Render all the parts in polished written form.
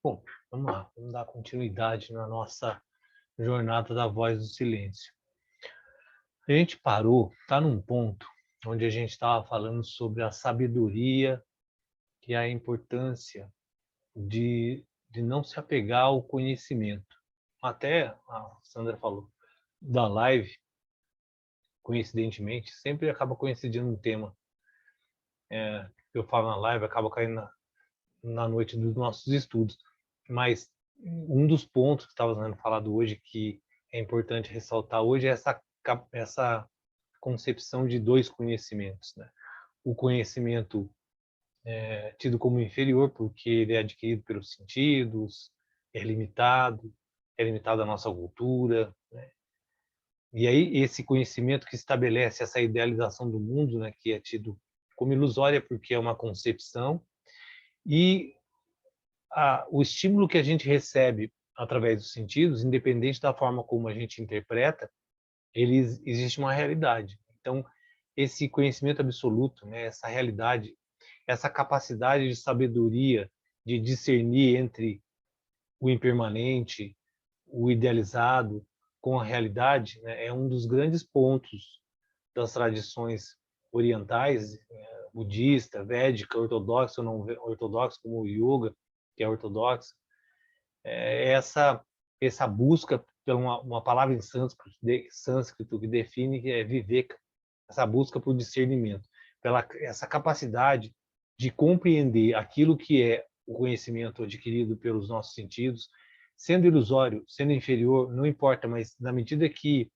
Bom, vamos lá, vamos dar continuidade na nossa jornada da voz do silêncio. A gente parou, está num ponto onde a gente estava falando sobre a sabedoria e a importância de não se apegar ao conhecimento. Até a Sandra falou da live, coincidentemente, sempre acaba coincidindo um tema. Eu falo na live, acaba caindo na noite dos nossos estudos. Mas um dos pontos que estava sendo falado hoje, que é importante ressaltar hoje, é essa concepção de dois conhecimentos, né? O conhecimento tido como inferior, porque ele é adquirido pelos sentidos, é limitado à nossa cultura, né? E aí esse conhecimento que estabelece essa idealização do mundo, né, que é tido como ilusória porque é uma concepção, e o estímulo que a gente recebe através dos sentidos, independente da forma como a gente interpreta, existe uma realidade. Então, esse conhecimento absoluto, né, essa realidade, essa capacidade de sabedoria, de discernir entre o impermanente, o idealizado com a realidade, né, é um dos grandes pontos das tradições orientais, budista, védica, ortodoxa ou não ortodoxa, como o yoga, que é ortodoxa, é essa busca por uma palavra em sânscrito que define que é viveka, essa busca por discernimento, pela essa capacidade de compreender aquilo que é o conhecimento adquirido pelos nossos sentidos, sendo ilusório, sendo inferior, não importa, mas na medida que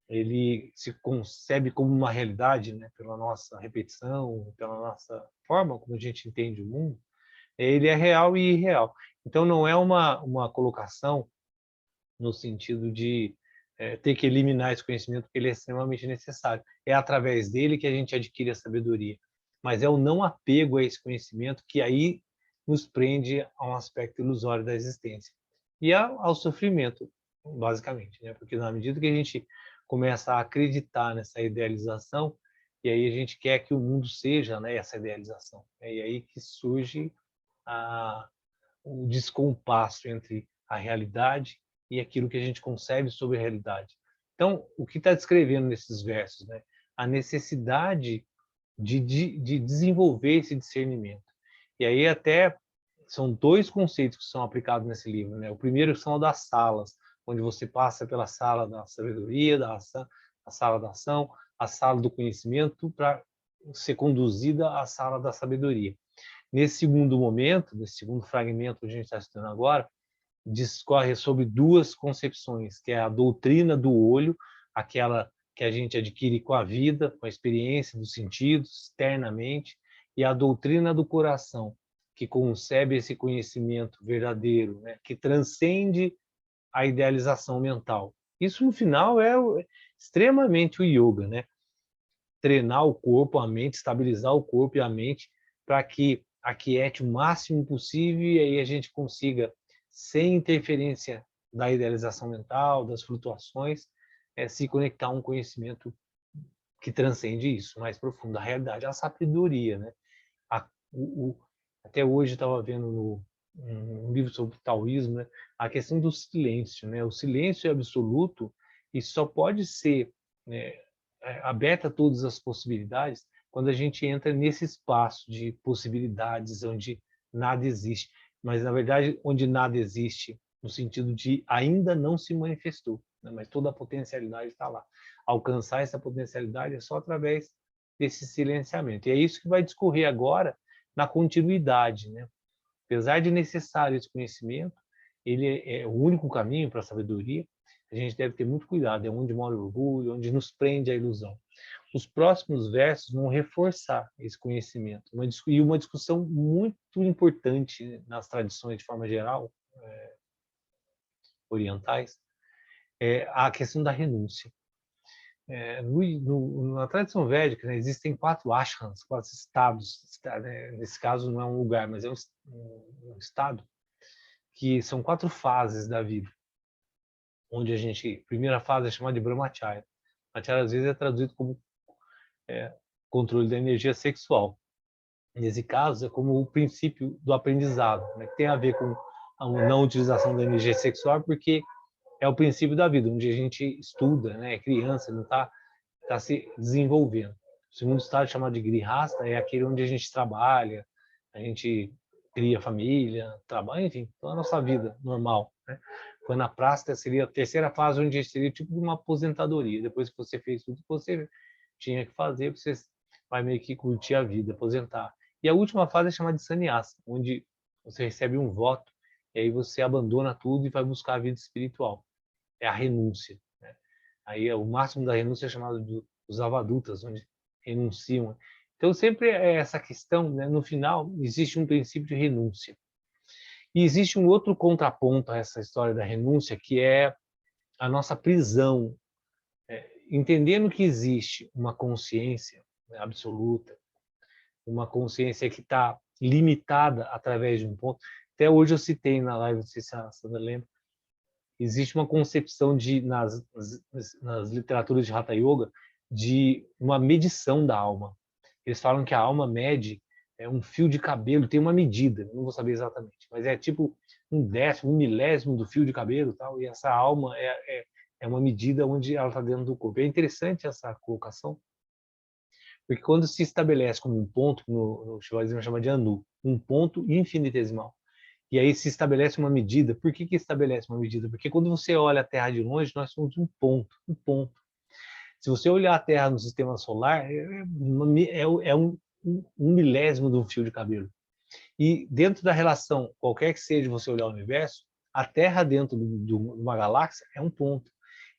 ele se concebe como uma realidade, né, pela nossa repetição, pela nossa forma como a gente entende o mundo, ele é real e irreal. Então, não é uma colocação no sentido de ter que eliminar esse conhecimento, porque ele é extremamente necessário. É através dele que a gente adquire a sabedoria. Mas é o não apego a esse conhecimento que aí nos prende a um aspecto ilusório da existência. E ao sofrimento, basicamente, né? Porque na medida que a gente começa a acreditar nessa idealização, e aí a gente quer que o mundo seja, né, essa idealização. É aí que surge a, o descompasso entre a realidade e aquilo que a gente concebe sobre a realidade. Então, o que está descrevendo nesses versos, né? A necessidade de desenvolver esse discernimento. E aí até são dois conceitos que são aplicados nesse livro, né? O primeiro são o das salas, onde você passa pela sala da sabedoria, a sala da ação, a sala do conhecimento, para ser conduzida à sala da sabedoria. Nesse segundo momento, nesse segundo fragmento que a gente está estudando agora, discorre sobre duas concepções, que é a doutrina do olho, aquela que a gente adquire com a vida, com a experiência dos sentidos, externamente, e a doutrina do coração, que concebe esse conhecimento verdadeiro, né, que transcende a idealização mental. Isso, no final, é extremamente o yoga, né? Treinar o corpo, a mente, estabilizar o corpo e a mente para que aquiete o máximo possível e aí a gente consiga, sem interferência da idealização mental, das flutuações, se conectar a um conhecimento que transcende isso, mais profundo, a realidade, a sabedoria, né? A, o, até hoje estava vendo um livro sobre taoísmo, né? A questão do silêncio, né? O silêncio é absoluto e só pode ser, né, aberta a todas as possibilidades quando a gente entra nesse espaço de possibilidades onde nada existe, mas na verdade onde nada existe no sentido de ainda não se manifestou, né? Mas toda a potencialidade está lá. Alcançar essa potencialidade é só através desse silenciamento. E é isso que vai discorrer agora na continuidade, né? Apesar de necessário esse conhecimento, ele é o único caminho para a sabedoria. A gente deve ter muito cuidado, é onde mora o orgulho, onde nos prende a ilusão. Os próximos versos vão reforçar esse conhecimento. E uma discussão muito importante nas tradições, de forma geral, orientais, é a questão da renúncia. Na tradição védica, né, existem 4 ashrams, 4 estados. Né? Nesse caso, não é um lugar, mas é um estado, que são 4 fases da vida. Onde a primeira fase é chamada de Brahmacharya. Brahmacharya, às vezes, é traduzido como controle da energia sexual. Nesse caso, é como o princípio do aprendizado, né, que tem a ver com a não utilização da energia sexual, porque é o princípio da vida, onde a gente estuda, né? É criança, não está se desenvolvendo. O segundo estado, chamado de grihasta, é aquele onde a gente trabalha, a gente cria família, trabalha, enfim, toda a nossa vida normal, né? Quando na prática seria a terceira fase, onde seria tipo uma aposentadoria. Depois que você fez tudo que você tinha que fazer, você vai meio que curtir a vida, aposentar. E a última fase é chamada de sannyasa, onde você recebe um voto e aí você abandona tudo e vai buscar a vida espiritual. É a renúncia, né? Aí o máximo da renúncia é chamado dos avadutas, onde renunciam. Então sempre é essa questão, né? No final existe um princípio de renúncia. E existe um outro contraponto a essa história da renúncia, que é a nossa prisão, entendendo que existe uma consciência, né, absoluta, uma consciência que está limitada através de um ponto. Até hoje eu citei na live, não sei se a Sandra lembra, existe uma concepção nas literaturas de Hatha Yoga de uma medição da alma. Eles falam que a alma mede um fio de cabelo, tem uma medida, não vou saber exatamente, mas é tipo um décimo, um milésimo do fio de cabelo, tal, e essa alma é uma medida onde ela está dentro do corpo. É interessante essa colocação, porque quando se estabelece como um ponto, no Shivaísmo chama de anu, um ponto infinitesimal, e aí se estabelece uma medida. Por que estabelece uma medida? Porque quando você olha a Terra de longe, nós somos um ponto, um ponto. Se você olhar a Terra no sistema solar, é um milésimo de um fio de cabelo. E dentro da relação, qualquer que seja você olhar o universo, a Terra dentro de uma galáxia é um ponto.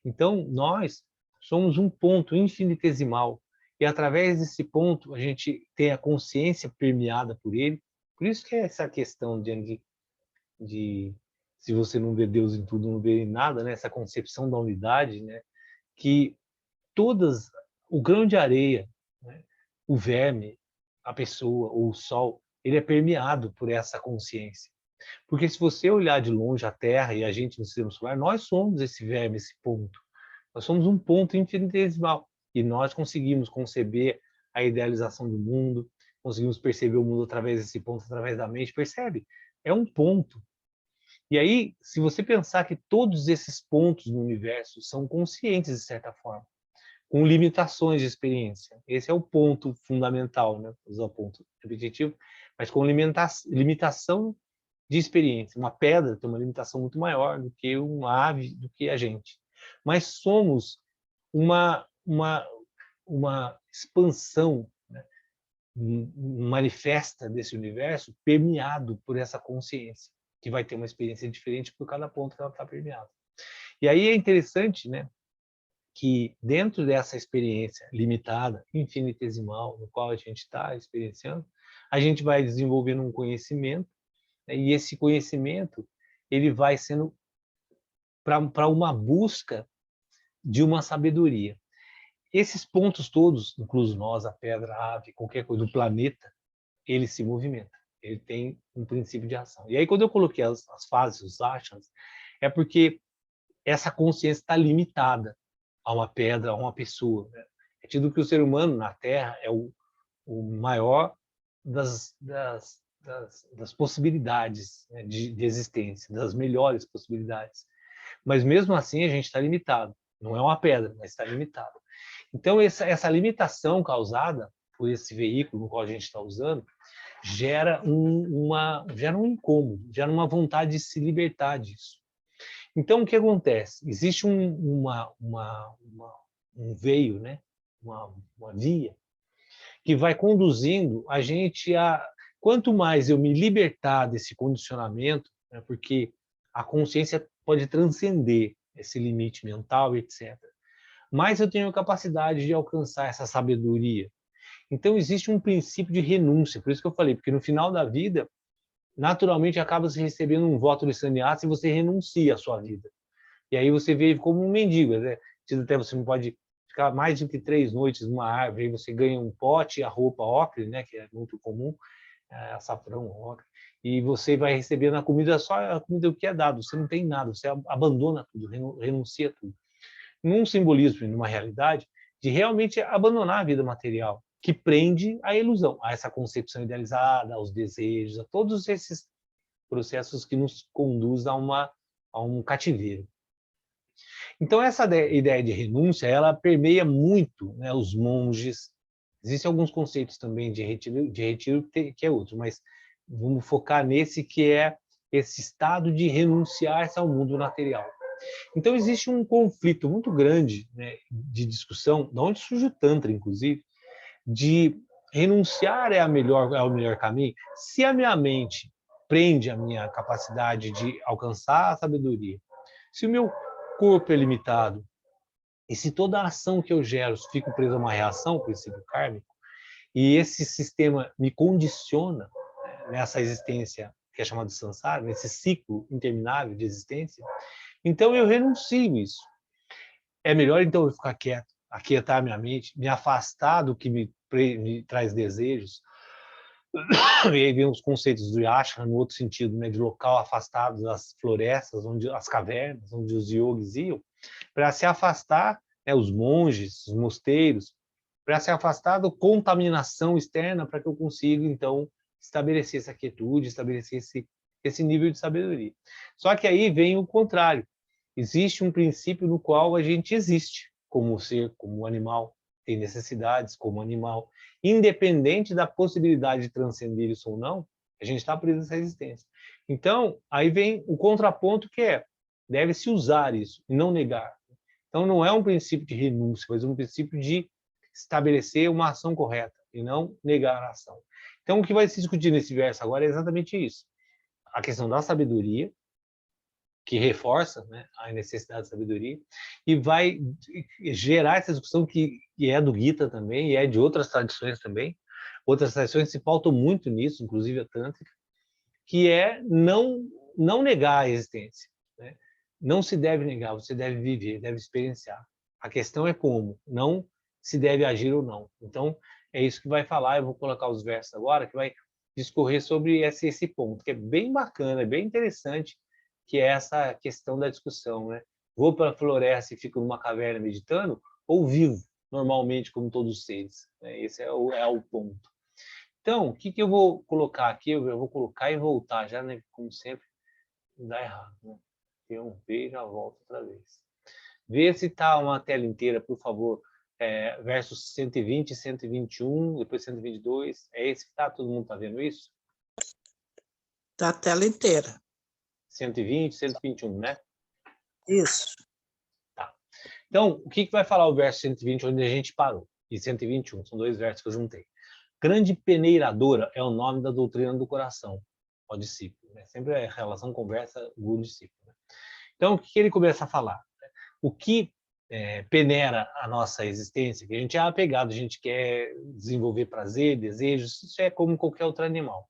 Então, nós somos um ponto infinitesimal. E através desse ponto, a gente tem a consciência permeada por ele. Por isso que é essa questão de se você não vê Deus em tudo, não vê em nada, né? Essa concepção da unidade, né? Que o grão de areia, né? O verme, a pessoa, ou o sol, ele é permeado por essa consciência. Porque se você olhar de longe a Terra e a gente no sistema solar, nós somos esse verme, esse ponto. Nós somos um ponto infinitesimal. E nós conseguimos conceber a idealização do mundo, conseguimos perceber o mundo através desse ponto, através da mente. Percebe? É um ponto. E aí, se você pensar que todos esses pontos no universo são conscientes, de certa forma, com limitações de experiência. Esse é o ponto fundamental, né? Usar o ponto repetitivo, mas com limitação de experiência. Uma pedra tem uma limitação muito maior do que uma ave, do que a gente. Mas somos uma expansão, né, manifesta desse universo, permeado por essa consciência, que vai ter uma experiência diferente por cada ponto que ela está permeada. E aí é interessante, né, que dentro dessa experiência limitada, infinitesimal, no qual a gente está experienciando, a gente vai desenvolvendo um conhecimento, né, e esse conhecimento ele vai sendo para uma busca de uma sabedoria. Esses pontos todos, incluso nós, a pedra, a ave, qualquer coisa do planeta, ele se movimenta. Ele tem um princípio de ação. E aí, quando eu coloquei as fases, os ashrams, é porque essa consciência está limitada a uma pedra, a uma pessoa. Né? É tido que o ser humano na Terra é o maior das possibilidades, né, de existência, das melhores possibilidades. Mas mesmo assim a gente está limitado. Não é uma pedra, mas está limitado. Então essa limitação causada por esse veículo no qual a gente está usando gera um incômodo, gera uma vontade de se libertar disso. Então, o que acontece? Existe um veio, né? uma via, que vai conduzindo a gente a... Quanto mais eu me libertar desse condicionamento, né? Porque a consciência pode transcender esse limite mental, etc., mais eu tenho a capacidade de alcançar essa sabedoria. Então, existe um princípio de renúncia, por isso que eu falei, porque no final da vida, naturalmente acaba se recebendo um voto de sannyasa e você renuncia à sua vida. E aí você vive como um mendigo, né? Até você não pode ficar mais do que 3 noites numa árvore, aí você ganha um pote, a roupa ocre, né? Que é muito comum, açafrão, ocre, e você vai recebendo a comida, só a comida que é dado, você não tem nada, você abandona tudo, renuncia a tudo. Num simbolismo, numa realidade, de realmente abandonar a vida material, que prende à ilusão, a essa concepção idealizada, aos desejos, a todos esses processos que nos conduzem a um cativeiro. Então, essa ideia de renúncia, ela permeia muito, né, os monges. Existem alguns conceitos também de retiro que é outro, mas vamos focar nesse que é esse estado de renunciar-se ao mundo material. Então, existe um conflito muito grande, né, de discussão, de onde surge o Tantra, inclusive, de renunciar é o melhor caminho. Se a minha mente prende a minha capacidade de alcançar a sabedoria, se o meu corpo é limitado, e se toda a ação que eu gero fica presa a uma reação, princípio kármico, e esse sistema me condiciona, né, nessa existência que é chamada de samsara, nesse ciclo interminável de existência, então eu renuncio isso. É melhor então eu ficar quieto, aquietar a minha mente, me afastar do que me traz desejos. E aí vem os conceitos do yashra no outro sentido, né, de local afastado das florestas, onde as cavernas, onde os yogis iam, para se afastar, né, os monges, os mosteiros, para se afastar da contaminação externa, para que eu consiga então estabelecer essa quietude, estabelecer esse nível de sabedoria. Só que aí vem o contrário. Existe um princípio no qual a gente existe como ser, como animal, tem necessidades como animal, independente da possibilidade de transcender isso ou não, a gente está preso nessa existência. Então, aí vem o contraponto que é, deve-se usar isso e não negar. Então, não é um princípio de renúncia, mas um princípio de estabelecer uma ação correta e não negar a ação. Então, o que vai se discutir nesse verso agora é exatamente isso. A questão da sabedoria, que reforça, né, a necessidade de sabedoria, e vai gerar essa discussão que é do Gita também, e é de outras tradições também. Outras tradições se pautam muito nisso, inclusive a Tântrica, que é não negar a existência, né? Não se deve negar, você deve viver, deve experienciar. A questão é como, não se deve agir ou não. Então, é isso que vai falar, eu vou colocar os versos agora, que vai discorrer sobre esse ponto, que é bem bacana, é bem interessante, que é essa questão da discussão, né? Vou para a floresta e fico numa caverna meditando, ou vivo normalmente como todos os seres, né? Esse é o ponto. Então, o que eu vou colocar aqui? Eu vou colocar e voltar já, né? Como sempre, dá errado, né? Interromper e já volto outra vez. Vê se está uma tela inteira, por favor. Versos 120, 121, depois 122. É esse que está? Todo mundo está vendo isso? Está a tela inteira. 120, 121, né? Isso. Tá. Então, o que vai falar o verso 120, onde a gente parou? E 121, são dois versos que eu juntei. Grande peneiradora é o nome da doutrina do coração, ao discípulo. Né? Sempre é relação, conversa, guru-discípulo. Né? Então, o que ele começa a falar? O que peneira a nossa existência, que a gente é apegado, a gente quer desenvolver prazer, desejos, isso é como qualquer outro animal.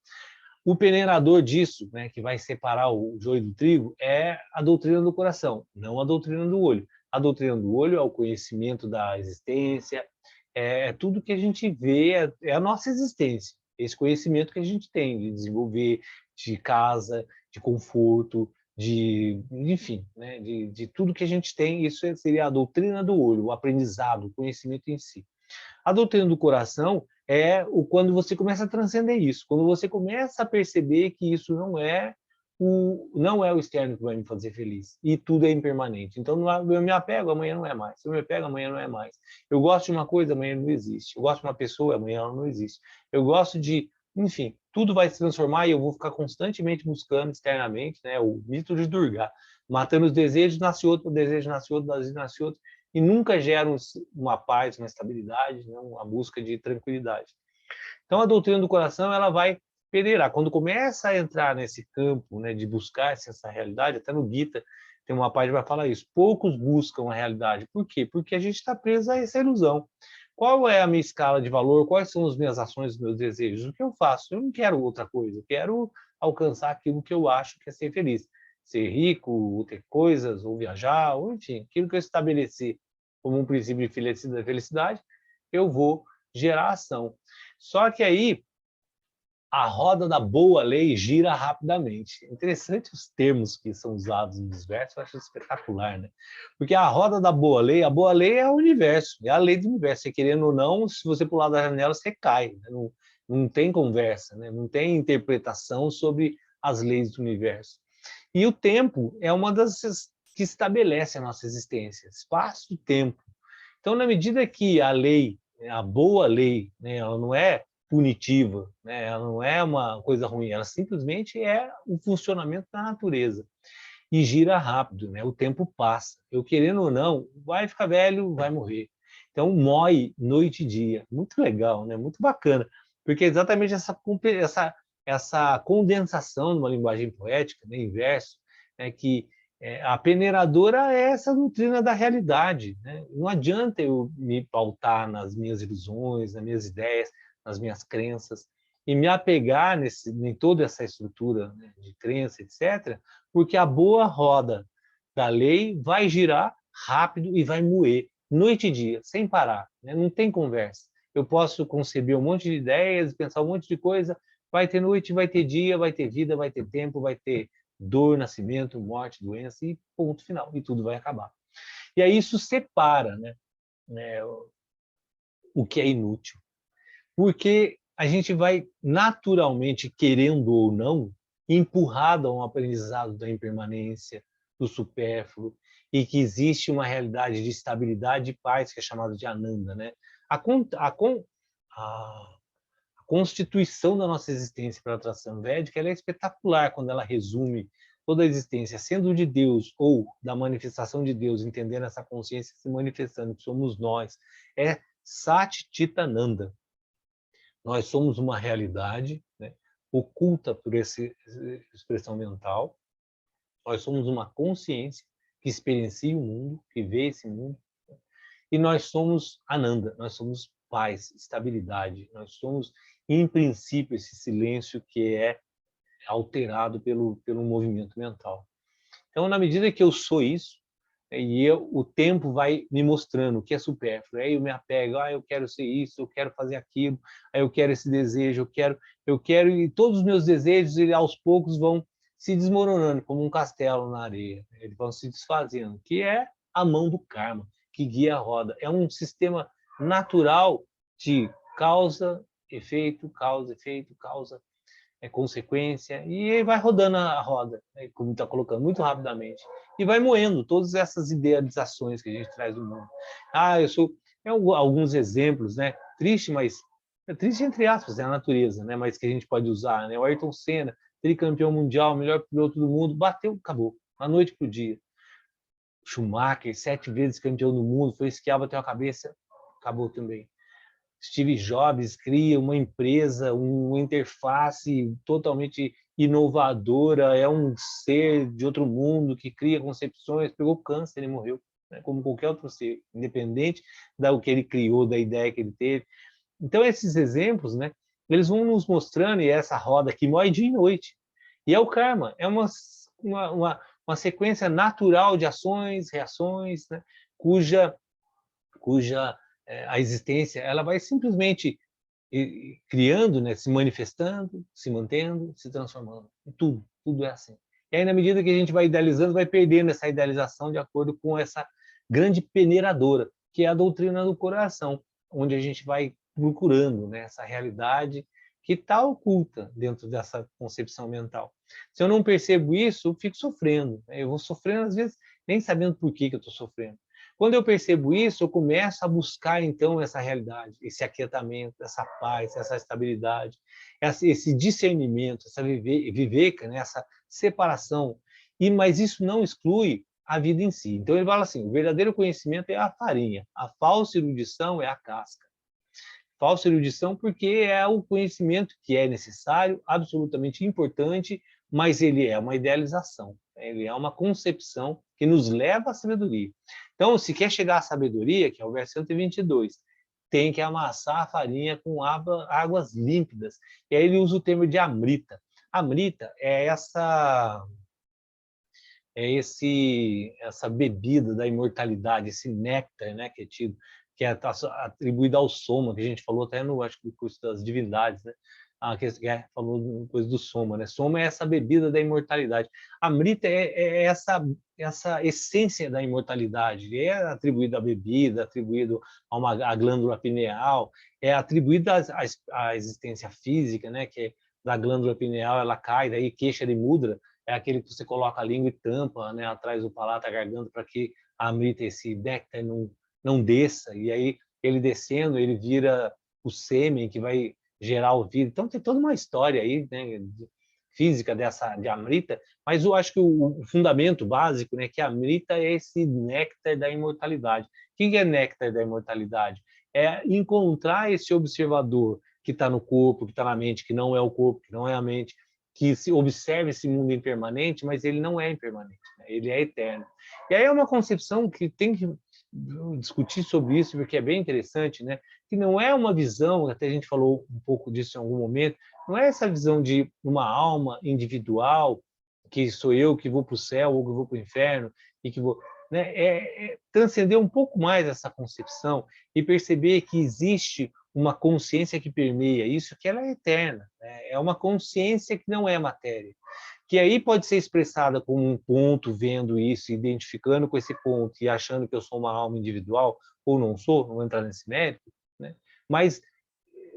O peneirador disso, né, que vai separar o joio do trigo, é a doutrina do coração, não a doutrina do olho. A doutrina do olho é o conhecimento da existência, é tudo que a gente vê, é a nossa existência, esse conhecimento que a gente tem de desenvolver, de casa, de conforto, enfim, né, de tudo que a gente tem, isso seria a doutrina do olho, o aprendizado, o conhecimento em si. A doutrina do coração é quando você começa a transcender isso, quando você começa a perceber que isso não é o externo que vai me fazer feliz, e tudo é impermanente. Então, eu me apego, amanhã não é mais. Se eu me apego, amanhã não é mais. Eu gosto de uma coisa, amanhã não existe. Eu gosto de uma pessoa, amanhã ela não existe. Eu gosto de... Enfim, tudo vai se transformar e eu vou ficar constantemente buscando externamente, né? O mito de Durga. Matando os desejos, nasce outro, o desejo nasce outro, o desejo nasce outro, e nunca gera uma paz, uma estabilidade, né? Uma busca de tranquilidade. Então, a doutrina do coração, ela vai peneirar. Quando começa a entrar nesse campo, né, de buscar essa realidade, até no Gita tem uma parte que vai falar isso, poucos buscam a realidade. Por quê? Porque a gente está preso a essa ilusão. Qual é a minha escala de valor? Quais são as minhas ações, os meus desejos? O que eu faço? Eu não quero outra coisa, eu quero alcançar aquilo que eu acho que é ser feliz. Ser rico, ou ter coisas, ou viajar, ou enfim, aquilo que eu estabelecer como um princípio de felicidade, eu vou gerar ação. Só que aí a roda da boa lei gira rapidamente. Interessante os termos que são usados nos versos, eu acho espetacular, né? Porque a roda da boa lei é o universo, é a lei do universo. Você querendo ou não, se você pular da janela, você cai. Né? Não tem conversa, né? Não tem interpretação sobre as leis do universo. E o tempo é uma das que estabelece a nossa existência, espaço e tempo. Então, na medida que a lei, a boa lei, né, ela não é punitiva, né, ela não é uma coisa ruim, ela simplesmente é o funcionamento da natureza. E gira rápido, né? O tempo passa. Eu querendo ou não, vai ficar velho, vai morrer. Então, mói noite e dia. Muito legal, né? Muito bacana. Porque é exatamente essa condensação numa linguagem poética, né, em verso, né, que a peneiradora é essa doutrina da realidade. Né? Não adianta eu me pautar nas minhas ilusões, nas minhas ideias, nas minhas crenças, e me apegar em toda essa estrutura, né, de crença, etc., porque a boa roda da lei vai girar rápido e vai moer, noite e dia, sem parar. Né? Não tem conversa. Eu posso conceber um monte de ideias, pensar um monte de coisa, vai ter noite, vai ter dia, vai ter vida, vai ter tempo, vai ter dor, nascimento, morte, doença e ponto final. E tudo vai acabar. E aí isso separa, né, o que é inútil. Porque a gente vai naturalmente, querendo ou não, empurrado a um aprendizado da impermanência, do supérfluo, e que existe uma realidade de estabilidade e paz que é chamada de Ananda. Né? A, a constituição da nossa existência para a tradição védica ela é espetacular quando ela resume toda a existência, sendo de Deus ou da manifestação de Deus, entendendo essa consciência se manifestando, que somos nós, é Sat Chita Ananda. Nós somos uma realidade, né, oculta por essa expressão mental. Nós somos uma consciência que experiencia o mundo, que vê esse mundo. E nós somos Ananda, nós somos paz, estabilidade. Nós somos, em princípio, esse silêncio que é alterado pelo movimento mental. Então, na medida que eu sou isso, o tempo vai me mostrando o que é supérfluo. Aí eu me apego, eu quero ser isso, eu quero fazer aquilo, aí eu quero esse desejo, eu quero, e todos os meus desejos, aos poucos, vão se desmoronando, como um castelo na areia. Eles vão se desfazendo, que é a mão do karma, que guia a roda. É um sistema natural de causa, efeito, causa, consequência, e vai rodando a roda, né, como está colocando, muito rapidamente. E vai moendo todas essas idealizações que a gente traz do mundo. Eu sou... alguns exemplos, né? Triste, mas... É triste entre aspas, é a natureza, né? Mas que a gente pode usar, né? O Ayrton Senna, tricampeão mundial, melhor piloto do mundo, bateu, acabou. Da noite para o dia. Schumacher, 7 vezes campeão do mundo, foi esquiar, bateu a cabeça, acabou também. Steve Jobs cria uma empresa, uma interface totalmente inovadora, é um ser de outro mundo que cria concepções, pegou câncer e morreu, né? Como qualquer outro ser, independente do que ele criou, da ideia que ele teve. Então, esses exemplos, né, eles vão nos mostrando, e essa roda que morre dia e noite. E é o karma, é uma sequência natural de ações, reações, né, cuja a existência ela vai simplesmente criando, né, se manifestando, se mantendo, se transformando. Tudo é assim. E aí, na medida que a gente vai idealizando, vai perdendo essa idealização de acordo com essa grande peneiradora, que é a doutrina do coração, onde a gente vai procurando, né, essa realidade que está oculta dentro dessa concepção mental. Se eu não percebo isso, eu fico sofrendo. Eu vou sofrendo, às vezes, nem sabendo por que eu estou sofrendo. Quando eu percebo isso, eu começo a buscar, então, essa realidade, esse aquietamento, essa paz, essa estabilidade, esse discernimento, essa viveka, né? Essa separação. Mas isso não exclui a vida em si. Então, ele fala assim, o verdadeiro conhecimento é a farinha, a falsa erudição é a casca. Falsa erudição porque é o conhecimento que é necessário, absolutamente importante, mas ele é uma idealização, ele é uma concepção que nos leva à sabedoria. Então, se quer chegar à sabedoria, que é o verso 122, tem que amassar a farinha com águas límpidas. E aí ele usa o termo de amrita. Amrita é essa bebida da imortalidade, esse néctar, né, que é tido, que é atribuído ao Soma, que a gente falou até no, acho que no curso das divindades, né? Que falou coisa do Soma, né? Soma é essa bebida da imortalidade. Amrita é essa essência da imortalidade, é atribuído à bebida, atribuído à glândula pineal, é atribuído à existência física, né? Que da glândula pineal, ela cai, daí queixa de mudra é aquele que você coloca a língua e tampa, né, atrás do palato, a garganta, para que a amrita, esse néctar, não desça. E aí, ele descendo, ele vira o sêmen que vai gerar o vírus. Então, tem toda uma história aí, né, física de amrita, mas eu acho que o fundamento básico, né, que a amrita é esse néctar da imortalidade. O que é néctar da imortalidade? É encontrar esse observador que está no corpo, que está na mente, que não é o corpo, que não é a mente, que se observa esse mundo impermanente, mas ele não é impermanente, né? Ele é eterno. E aí é uma concepção que tem que discutir sobre isso, porque é bem interessante, né? Que não é uma visão, até a gente falou um pouco disso em algum momento, não é essa visão de uma alma individual, que sou eu que vou para o céu ou que vou para o inferno, e que vou... Né? Transcender um pouco mais essa concepção e perceber que existe uma consciência que permeia isso, que ela é eterna. Né? É uma consciência que não é matéria, que aí pode ser expressada como um ponto, vendo isso, identificando com esse ponto e achando que eu sou uma alma individual, ou não sou, não vou entrar nesse mérito, né? Mas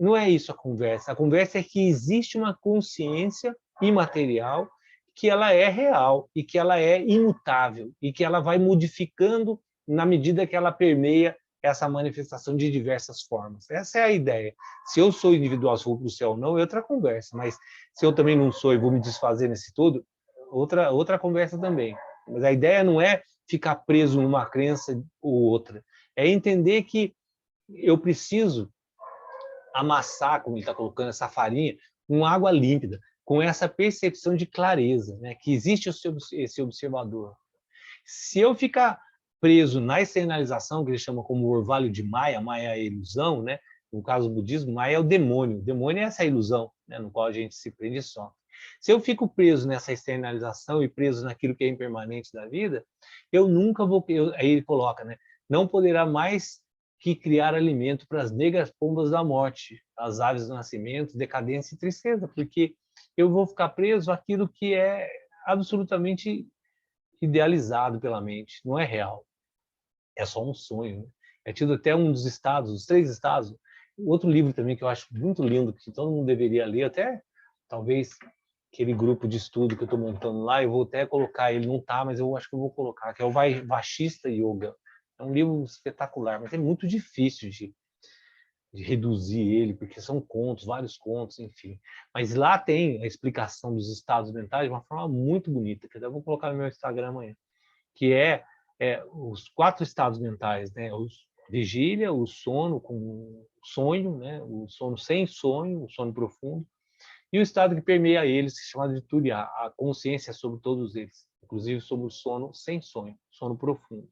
não é isso a conversa. A conversa é que existe uma consciência imaterial, que ela é real e que ela é imutável e que ela vai modificando na medida que ela permeia essa manifestação de diversas formas. Essa é a ideia. Se eu sou individual, se vou para o céu ou não, é outra conversa, mas se eu também não sou e vou me desfazer nesse todo, outra conversa também. Mas a ideia não é ficar preso numa crença ou outra, é entender que eu preciso amassar, como ele está colocando, essa farinha com água límpida, com essa percepção de clareza, né? Que existe esse observador. Se eu ficar preso na externalização, que ele chama como orvalho de Maya, Maya é a ilusão, né? No caso do budismo, Maya é o demônio. O demônio é essa ilusão, né? No qual a gente se prende só. Se eu fico preso nessa externalização e preso naquilo que é impermanente da vida, eu nunca vou... aí ele coloca, né? Não poderá mais que criar alimento para as negras pombas da morte, as aves do nascimento, decadência e tristeza, porque eu vou ficar preso àquilo que é absolutamente idealizado pela mente, não é real, é só um sonho. Né? É tido até um dos estados, os 3 estados, outro livro também que eu acho muito lindo, que todo mundo deveria ler, até talvez aquele grupo de estudo que eu estou montando lá, eu vou até colocar, ele não está, mas eu acho que eu vou colocar, que é o Vashista Yoga. É um livro espetacular, mas é muito difícil de reduzir ele, porque são contos, vários contos, enfim. Mas lá tem a explicação dos estados mentais de uma forma muito bonita, que eu vou colocar no meu Instagram amanhã, que é os 4 estados mentais, né? Vigília, o sono com sonho, né? O sono sem sonho, o sono profundo, e o estado que permeia eles, chamado de Turiya, a consciência sobre todos eles, inclusive sobre o sono sem sonho, sono profundo.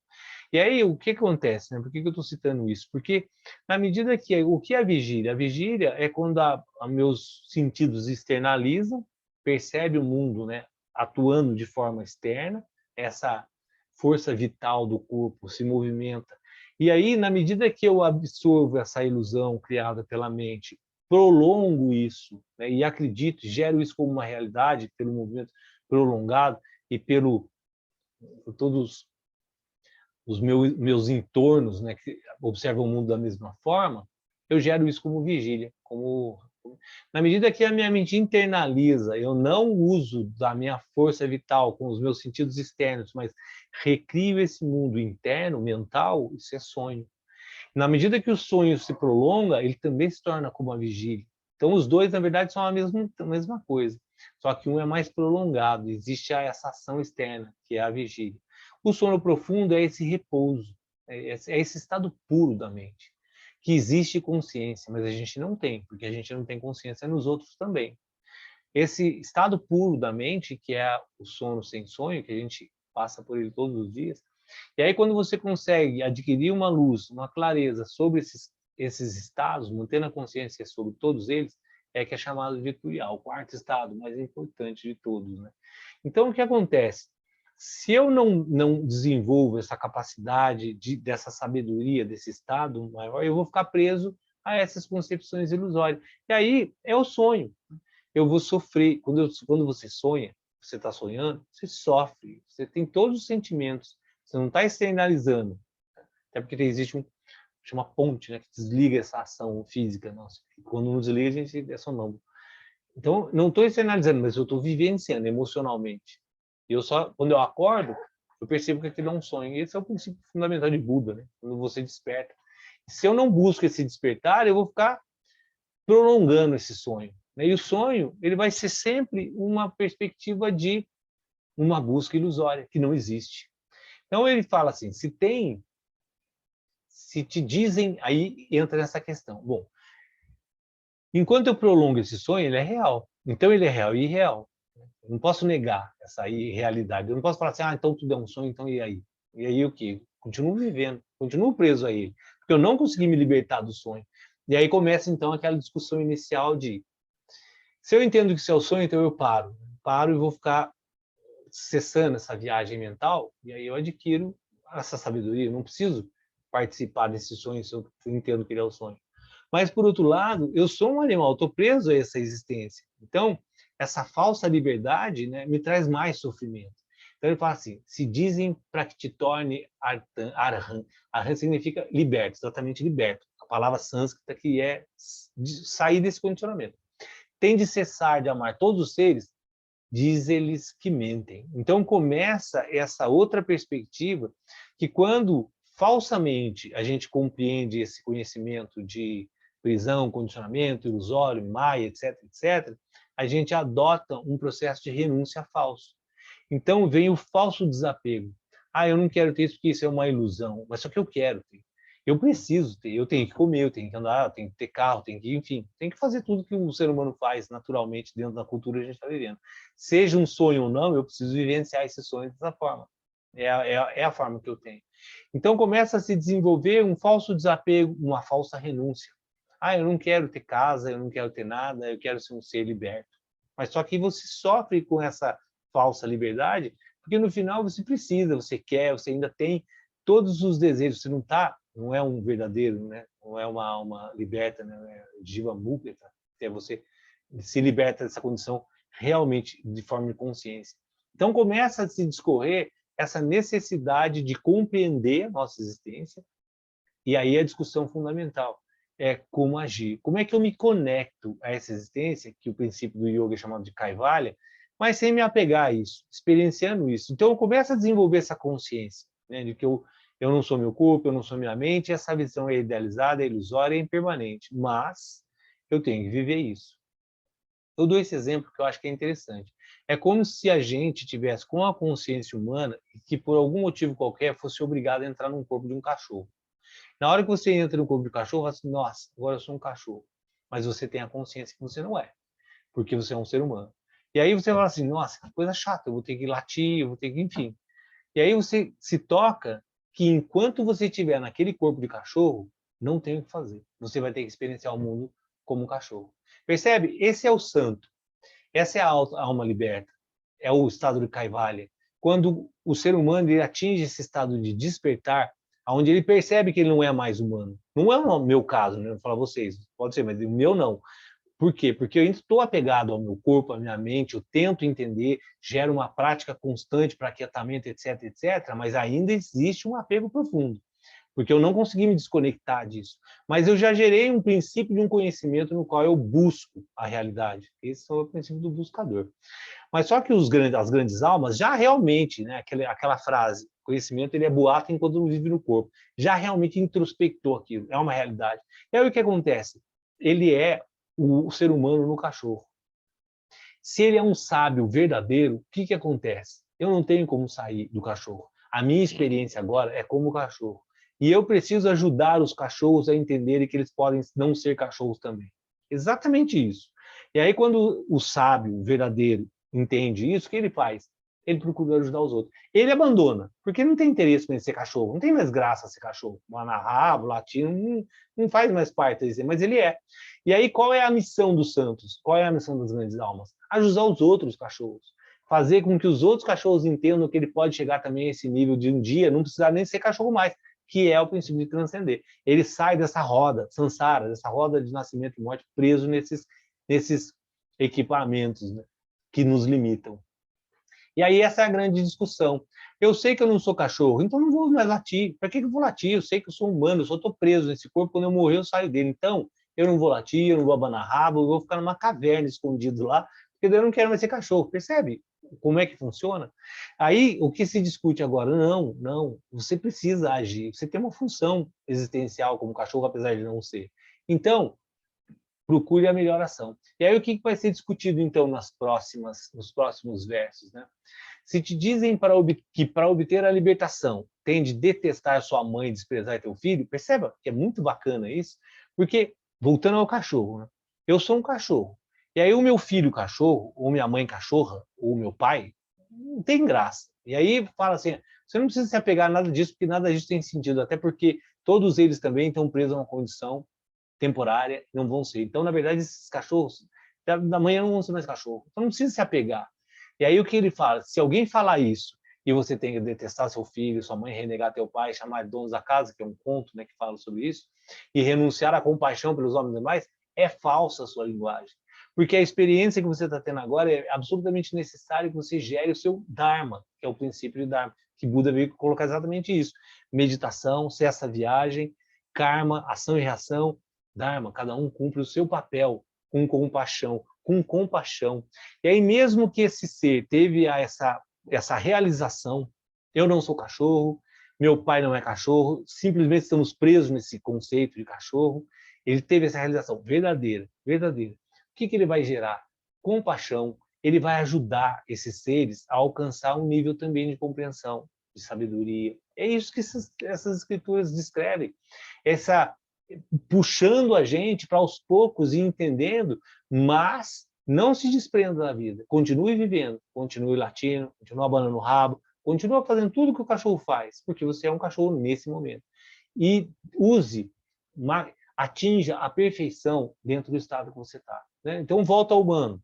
E aí, o que acontece? Né? Por que eu estou citando isso? Porque, na medida que... O que é a vigília? A vigília é quando meus sentidos externalizam, percebe o mundo, né, atuando de forma externa, essa força vital do corpo se movimenta. E aí, na medida que eu absorvo essa ilusão criada pela mente, prolongo isso, né, e acredito, gero isso como uma realidade, pelo movimento prolongado e por todos os meus entornos, né, que observam o mundo da mesma forma, eu gero isso como vigília, na medida que a minha mente internaliza, eu não uso da minha força vital com os meus sentidos externos, mas recrio esse mundo interno, mental, isso é sonho. Na medida que o sonho se prolonga, ele também se torna como a vigília. Então, os dois, na verdade, são a mesma coisa. Só que um é mais prolongado, existe essa ação externa, que é a vigília. O sono profundo é esse repouso, é esse estado puro da mente, que existe consciência, mas a gente não tem, porque a gente não tem consciência nos outros também. Esse estado puro da mente, que é o sono sem sonho, que a gente passa por ele todos os dias, e aí quando você consegue adquirir uma luz, uma clareza sobre esses estados, mantendo a consciência sobre todos eles, é que é chamado de Turiya, o 4º estado mais importante de todos. Né? Então, o que acontece? Se eu não desenvolvo essa capacidade dessa sabedoria, desse estado maior, eu vou ficar preso a essas concepções ilusórias. E aí é o sonho. Eu vou sofrer. Quando você sonha, você está sonhando, você sofre. Você tem todos os sentimentos. Você não está externalizando. Até porque existe uma ponte, né, que desliga essa ação física nossa. Quando não desliga, a gente é sonâmbulo. Então, não estou externalizando, mas eu estou vivenciando emocionalmente. E quando eu acordo, eu percebo que aquilo é um sonho. E esse é o princípio fundamental de Buda, né? Quando você desperta. Se eu não busco esse despertar, eu vou ficar prolongando esse sonho, né? E o sonho, ele vai ser sempre uma perspectiva de uma busca ilusória, que não existe. Então ele fala assim, se te dizem, aí entra nessa questão. Bom, enquanto eu prolongo esse sonho, ele é real. Então ele é real e irreal. Eu não posso negar essa irrealidade. Eu não posso falar assim, então tudo é um sonho, então e aí? E aí o quê? Continuo vivendo, continuo preso a ele, porque eu não consegui me libertar do sonho. E aí começa então aquela discussão inicial de, se eu entendo que isso é o sonho, então eu paro e vou ficar cessando essa viagem mental, e aí eu adquiro essa sabedoria. Eu não preciso participar desse sonho se eu entendo que ele é o sonho. Mas, por outro lado, eu sou um animal, estou preso a essa existência. Então, essa falsa liberdade, né, me traz mais sofrimento. Então, ele fala assim, se dizem para que te torne arhan. Arhan significa liberto, exatamente liberto. A palavra sânscrita que é sair desse condicionamento. Tem de cessar de amar todos os seres, diz eles que mentem. Então começa essa outra perspectiva que quando falsamente a gente compreende esse conhecimento de prisão, condicionamento, ilusório, maia, etc., etc., a gente adota um processo de renúncia falso. Então vem o falso desapego. Eu não quero ter isso porque isso é uma ilusão, mas só que eu quero ter. Eu preciso ter, eu tenho que comer, eu tenho que andar, eu tenho que ter carro, tenho que, enfim, tem que fazer tudo que o ser humano faz naturalmente dentro da cultura que a gente está vivendo. Seja um sonho ou não, eu preciso vivenciar esse sonho dessa forma. É a forma que eu tenho. Então começa a se desenvolver um falso desapego, uma falsa renúncia. Eu não quero ter casa, eu não quero ter nada, eu quero ser um ser liberto. Mas só que você sofre com essa falsa liberdade, porque no final você precisa, você quer, você ainda tem todos os desejos, você não é um verdadeiro, né? Não é uma alma liberta, né? É Jiva Mukta, que é você se liberta dessa condição realmente de forma de consciência. Então começa a se discorrer essa necessidade de compreender a nossa existência, e aí a discussão fundamental é como agir. Como é que eu me conecto a essa existência, que o princípio do yoga é chamado de Kaivalya, mas sem me apegar a isso, experienciando isso. Então eu começo a desenvolver essa consciência, né, de que eu não sou meu corpo, eu não sou minha mente, essa visão é idealizada, é ilusória, é impermanente, mas eu tenho que viver isso. Eu dou esse exemplo que eu acho que é interessante. É como se a gente tivesse com a consciência humana e que por algum motivo qualquer fosse obrigado a entrar num corpo de um cachorro. Na hora que você entra no corpo de cachorro, você fala assim, nossa, agora eu sou um cachorro. Mas você tem a consciência que você não é, porque você é um ser humano. E aí você fala assim, nossa, que coisa chata, eu vou ter que latir, eu vou ter que, enfim. E aí você se toca que enquanto você estiver naquele corpo de cachorro, não tem o que fazer. Você vai ter que experienciar o mundo como um cachorro. Percebe? Esse é o santo. Essa é a alma liberta. É o estado de Kaivalya. Quando o ser humano ele atinge esse estado de despertar, onde ele percebe que ele não é mais humano. Não é o meu caso, né? Eu vou falar vocês, pode ser, mas o meu não. Por quê? Porque eu ainda estou apegado ao meu corpo, à minha mente, eu tento entender, gero uma prática constante para aquietamento, etc, etc, mas ainda existe um apego profundo, porque eu não consegui me desconectar disso. Mas eu já gerei um princípio de um conhecimento no qual eu busco a realidade. Esse é o princípio do buscador. Mas só que as grandes almas já realmente, né, aquela frase, conhecimento ele é boato enquanto não vive no corpo, já realmente introspectou aquilo, é uma realidade. E aí o que acontece? Ele é o ser humano no cachorro. Se ele é um sábio verdadeiro, o que acontece? Eu não tenho como sair do cachorro. A minha experiência agora é como cachorro. E eu preciso ajudar os cachorros a entenderem que eles podem não ser cachorros também. Exatamente isso. E aí, quando o sábio verdadeiro entende isso, o que ele faz? Ele procura ajudar os outros. Ele abandona, porque não tem interesse em ser cachorro, não tem mais graça ser cachorro. Manarrabo, latino, não faz mais parte disso, mas ele é. E aí, qual é a missão dos santos? Qual é a missão das grandes almas? Ajudar os outros cachorros. Fazer com que os outros cachorros entendam que ele pode chegar também a esse nível de um dia não precisar nem ser cachorro mais, que é o princípio de transcender. Ele sai dessa roda, samsara, dessa roda de nascimento e morte, preso nesses equipamentos, né, que nos limitam. E aí essa é a grande discussão. Eu sei que eu não sou cachorro, então não vou mais latir. Para que eu vou latir? Eu sei que eu sou humano, eu só estou preso nesse corpo, quando eu morrer eu saio dele. Então, eu não vou latir, eu não vou abanar rabo, eu vou ficar numa caverna escondido lá, porque daí eu não quero mais ser cachorro. Percebe como é que funciona? Aí, o que se discute agora? Não, você precisa agir, você tem uma função existencial como cachorro, apesar de não ser. Então, procure a melhor ação. E aí, o que vai ser discutido, então, nos próximos versos, né? Se te dizem que para obter a libertação tem de detestar sua mãe e desprezar teu filho, perceba que é muito bacana isso, porque, voltando ao cachorro, né? Eu sou um cachorro. E aí o meu filho cachorro, ou minha mãe cachorra, ou meu pai, não tem graça. E aí fala assim, você não precisa se apegar a nada disso, porque nada disso tem sentido, até porque todos eles também estão presos a uma condição temporária, não vão ser. Então, na verdade, esses cachorros, da manhã não vão ser mais cachorro. Então não precisa se apegar. E aí o que ele fala? Se alguém falar isso e você tem que detestar seu filho, sua mãe, renegar teu pai, chamar de donos da casa, que é um conto, né, que fala sobre isso, e renunciar à compaixão pelos homens demais, é falsa a sua linguagem. Porque a experiência que você está tendo agora é absolutamente necessário que você gere o seu Dharma, que é o princípio de Dharma, que Buda veio colocar exatamente isso. Meditação, cessa a viagem, karma, ação e reação, Dharma, cada um cumpre o seu papel com compaixão. E aí, mesmo que esse ser teve essa realização, eu não sou cachorro, meu pai não é cachorro, simplesmente estamos presos nesse conceito de cachorro, ele teve essa realização verdadeira. O que ele vai gerar? Compaixão. Ele vai ajudar esses seres a alcançar um nível também de compreensão, de sabedoria. É isso que essas escrituras descrevem. Essa puxando a gente para aos poucos ir entendendo, mas não se desprenda da vida. Continue vivendo, continue latindo, continue abanando o rabo, continue fazendo tudo que o cachorro faz, porque você é um cachorro nesse momento. E use, atinja a perfeição dentro do estado que você está. Né? Então, volta ao humano.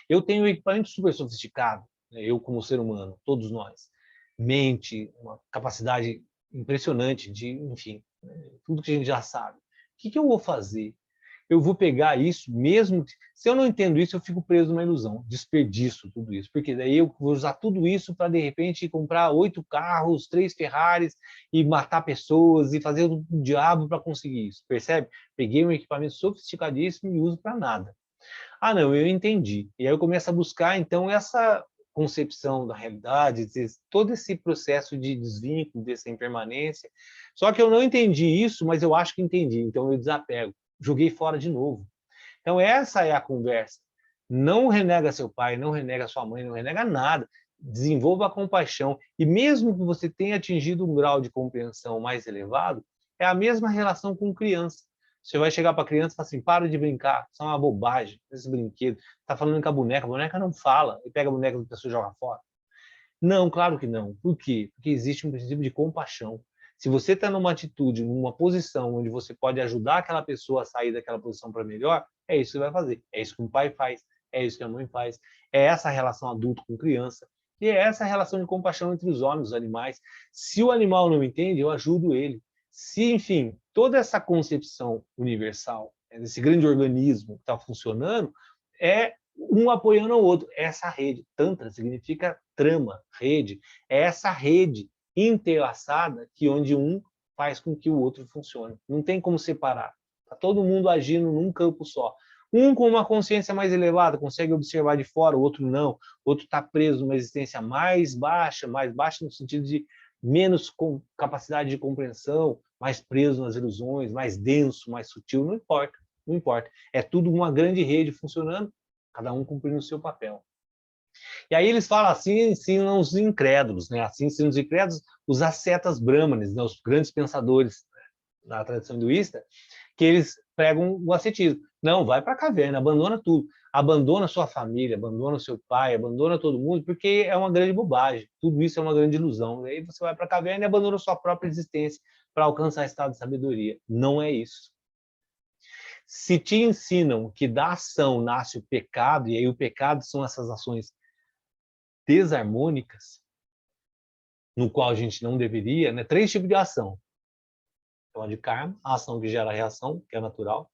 Eu tenho um equipamento super sofisticado, né? Eu como ser humano, todos nós. Mente, uma capacidade impressionante de, enfim, tudo que a gente já sabe. O que eu vou fazer? Eu vou pegar isso mesmo. Se eu não entendo isso, eu fico preso numa ilusão, desperdiço tudo isso, porque daí eu vou usar tudo isso para de repente comprar 8 carros, 3 Ferraris e matar pessoas e fazer o diabo para conseguir isso. Percebe? Peguei um equipamento sofisticadíssimo e uso para nada. Ah, não, eu entendi. E aí eu começo a buscar então essa concepção da realidade, todo esse processo de desvínculo, dessa impermanência. Só que eu não entendi isso, mas eu acho que entendi. Então eu desapego, joguei fora de novo. Então essa é a conversa. Não renega seu pai, não renega sua mãe, não renega nada. Desenvolva a compaixão. E mesmo que você tenha atingido um grau de compreensão mais elevado, é a mesma relação com criança. Você vai chegar para a criança e falar assim, para de brincar, isso é uma bobagem, esse brinquedo. Está falando com a boneca não fala, e pega a boneca da pessoa e joga fora. Não, claro que não. Por quê? Porque existe um princípio de compaixão. Se você está numa atitude, numa posição onde você pode ajudar aquela pessoa a sair daquela posição para melhor, é isso que você vai fazer. É isso que o pai faz, é isso que a mãe faz. É essa relação adulto com criança. E é essa relação de compaixão entre os homens e os animais. Se o animal não entende, eu ajudo ele. Se, enfim, toda essa concepção universal, desse grande organismo que está funcionando, é um apoiando ao outro. Essa rede, Tantra significa trama, rede. É essa rede entrelaçada que onde um faz com que o outro funcione. Não tem como separar. Está todo mundo agindo num campo só. Um com uma consciência mais elevada consegue observar de fora, o outro não. O outro está preso numa existência mais baixa no sentido de menos capacidade de compreensão, mais preso nas ilusões, mais denso, mais sutil, não importa, não importa. É tudo uma grande rede funcionando, cada um cumprindo o seu papel. E aí eles falam assim, ensinam os incrédulos, né? Assim ensinam os incrédulos, os ascetas brahmanes, né? Os grandes pensadores da tradição hinduísta, que eles pregam o ascetismo. Não, vai para a caverna, abandona tudo. Abandona sua família, abandona seu pai, abandona todo mundo, porque é uma grande bobagem. Tudo isso é uma grande ilusão. E aí você vai para a caverna e abandona sua própria existência para alcançar estado de sabedoria. Não é isso. Se te ensinam que da ação nasce o pecado, e aí o pecado são essas ações desarmônicas, no qual a gente não deveria, né? 3 tipos de ação. Então, a de karma, a ação que gera a reação, que é natural.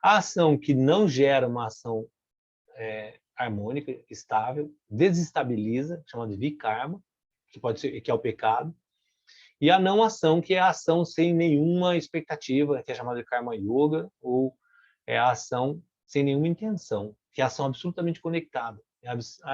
A ação que não gera uma ação harmônica, estável, desestabiliza, chamada de vikarma, que é o pecado. E a não ação, que é a ação sem nenhuma expectativa, que é chamada de karma yoga, ou é a ação sem nenhuma intenção, que é a ação absolutamente conectada.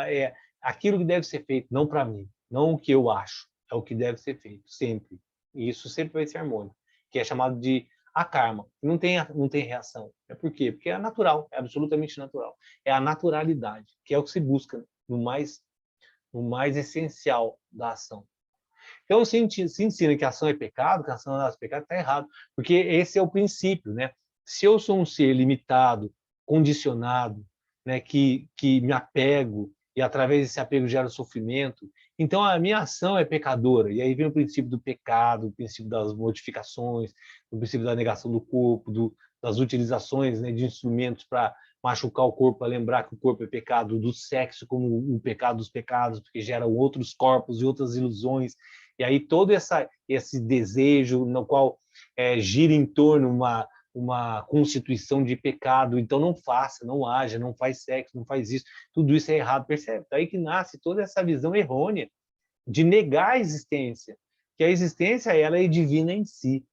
É aquilo que deve ser feito, não para mim, não o que eu acho, é o que deve ser feito, sempre. E isso sempre vai ser harmônico, que é chamado de akarma. Não tem reação. É por quê? Porque é natural, é absolutamente natural. É a naturalidade, que é o que se busca no mais essencial da ação. Então, se ensina que a ação é pecado, que a ação é pecado, está errado. Porque esse é o princípio, né? Se eu sou um ser limitado, condicionado, né, que me apego, e através desse apego gera sofrimento, então a minha ação é pecadora. E aí vem o princípio do pecado, o princípio das modificações, o princípio da negação do corpo, das utilizações, né, de instrumentos para machucar o corpo, para lembrar que o corpo é pecado, do sexo como o pecado dos pecados, porque geram outros corpos e outras ilusões. E aí todo esse desejo no qual gira em torno uma constituição de pecado, então não faça, não haja, não faz sexo, não faz isso, tudo isso é errado, percebe? Daí que nasce toda essa visão errônea de negar a existência, que a existência ela é divina em si.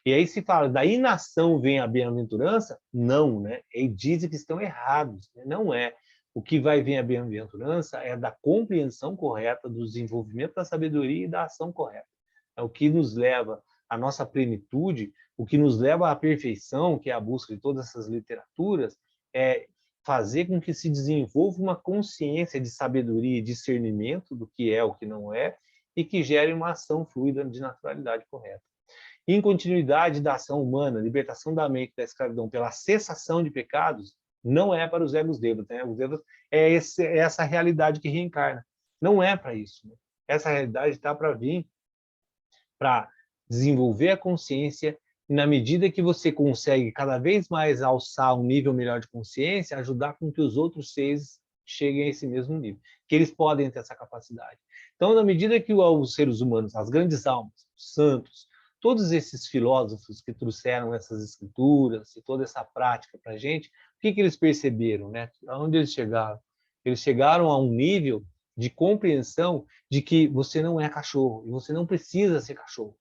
E aí se fala, da inação vem a bem-aventurança? Não, né? E dizem que estão errados, né? Não é. O que vai vir a bem-aventurança é da compreensão correta, do desenvolvimento da sabedoria e da ação correta. É o que nos leva à nossa plenitude, o que nos leva à perfeição, que é a busca de todas essas literaturas, é fazer com que se desenvolva uma consciência de sabedoria e discernimento do que é o que não é, e que gere uma ação fluida de naturalidade correta. Em continuidade da ação humana, libertação da mente da escravidão pela cessação de pecados, não é para os egos devas. Né? Os devas é essa realidade que reencarna. Não é para isso. Né? Essa realidade está para vir para desenvolver a consciência e, na medida que você consegue cada vez mais alçar um nível melhor de consciência, ajudar com que os outros seres cheguem a esse mesmo nível, que eles podem ter essa capacidade. Então, na medida que os seres humanos, as grandes almas, os santos, todos esses filósofos que trouxeram essas escrituras e toda essa prática para a gente, o que eles perceberam, né? Aonde eles chegaram? Eles chegaram a um nível de compreensão de que você não é cachorro e você não precisa ser cachorro.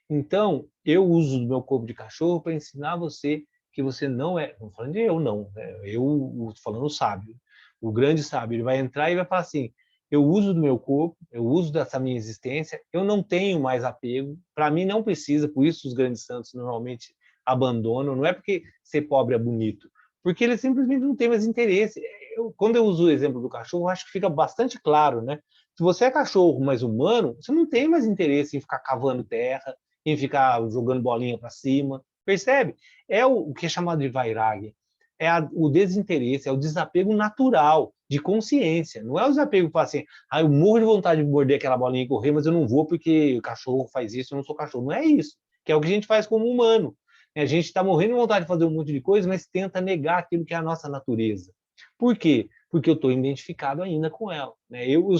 Então, eu uso o meu corpo de cachorro para ensinar você que você não é. Não falando de eu, não. Né? Eu falando o sábio. O grande sábio, ele vai entrar e vai falar assim: eu uso do meu corpo, eu uso dessa minha existência, eu não tenho mais apego, para mim não precisa, por isso os grandes santos normalmente abandonam, não é porque ser pobre é bonito, porque eles simplesmente não têm mais interesse. Quando eu uso o exemplo do cachorro, eu acho que fica bastante claro, né? Se você é cachorro, mas humano, você não tem mais interesse em ficar cavando terra, em ficar jogando bolinha para cima, percebe? É o que é chamado de vairagya, o desinteresse, é o desapego natural, de consciência. Não é o desapego que fala assim, eu morro de vontade de morder aquela bolinha e correr, mas eu não vou porque o cachorro faz isso, eu não sou cachorro. Não é isso, que é o que a gente faz como humano. A gente está morrendo de vontade de fazer um monte de coisa, mas tenta negar aquilo que é a nossa natureza. Por quê? Porque eu estou identificado ainda com ela. Né? Eu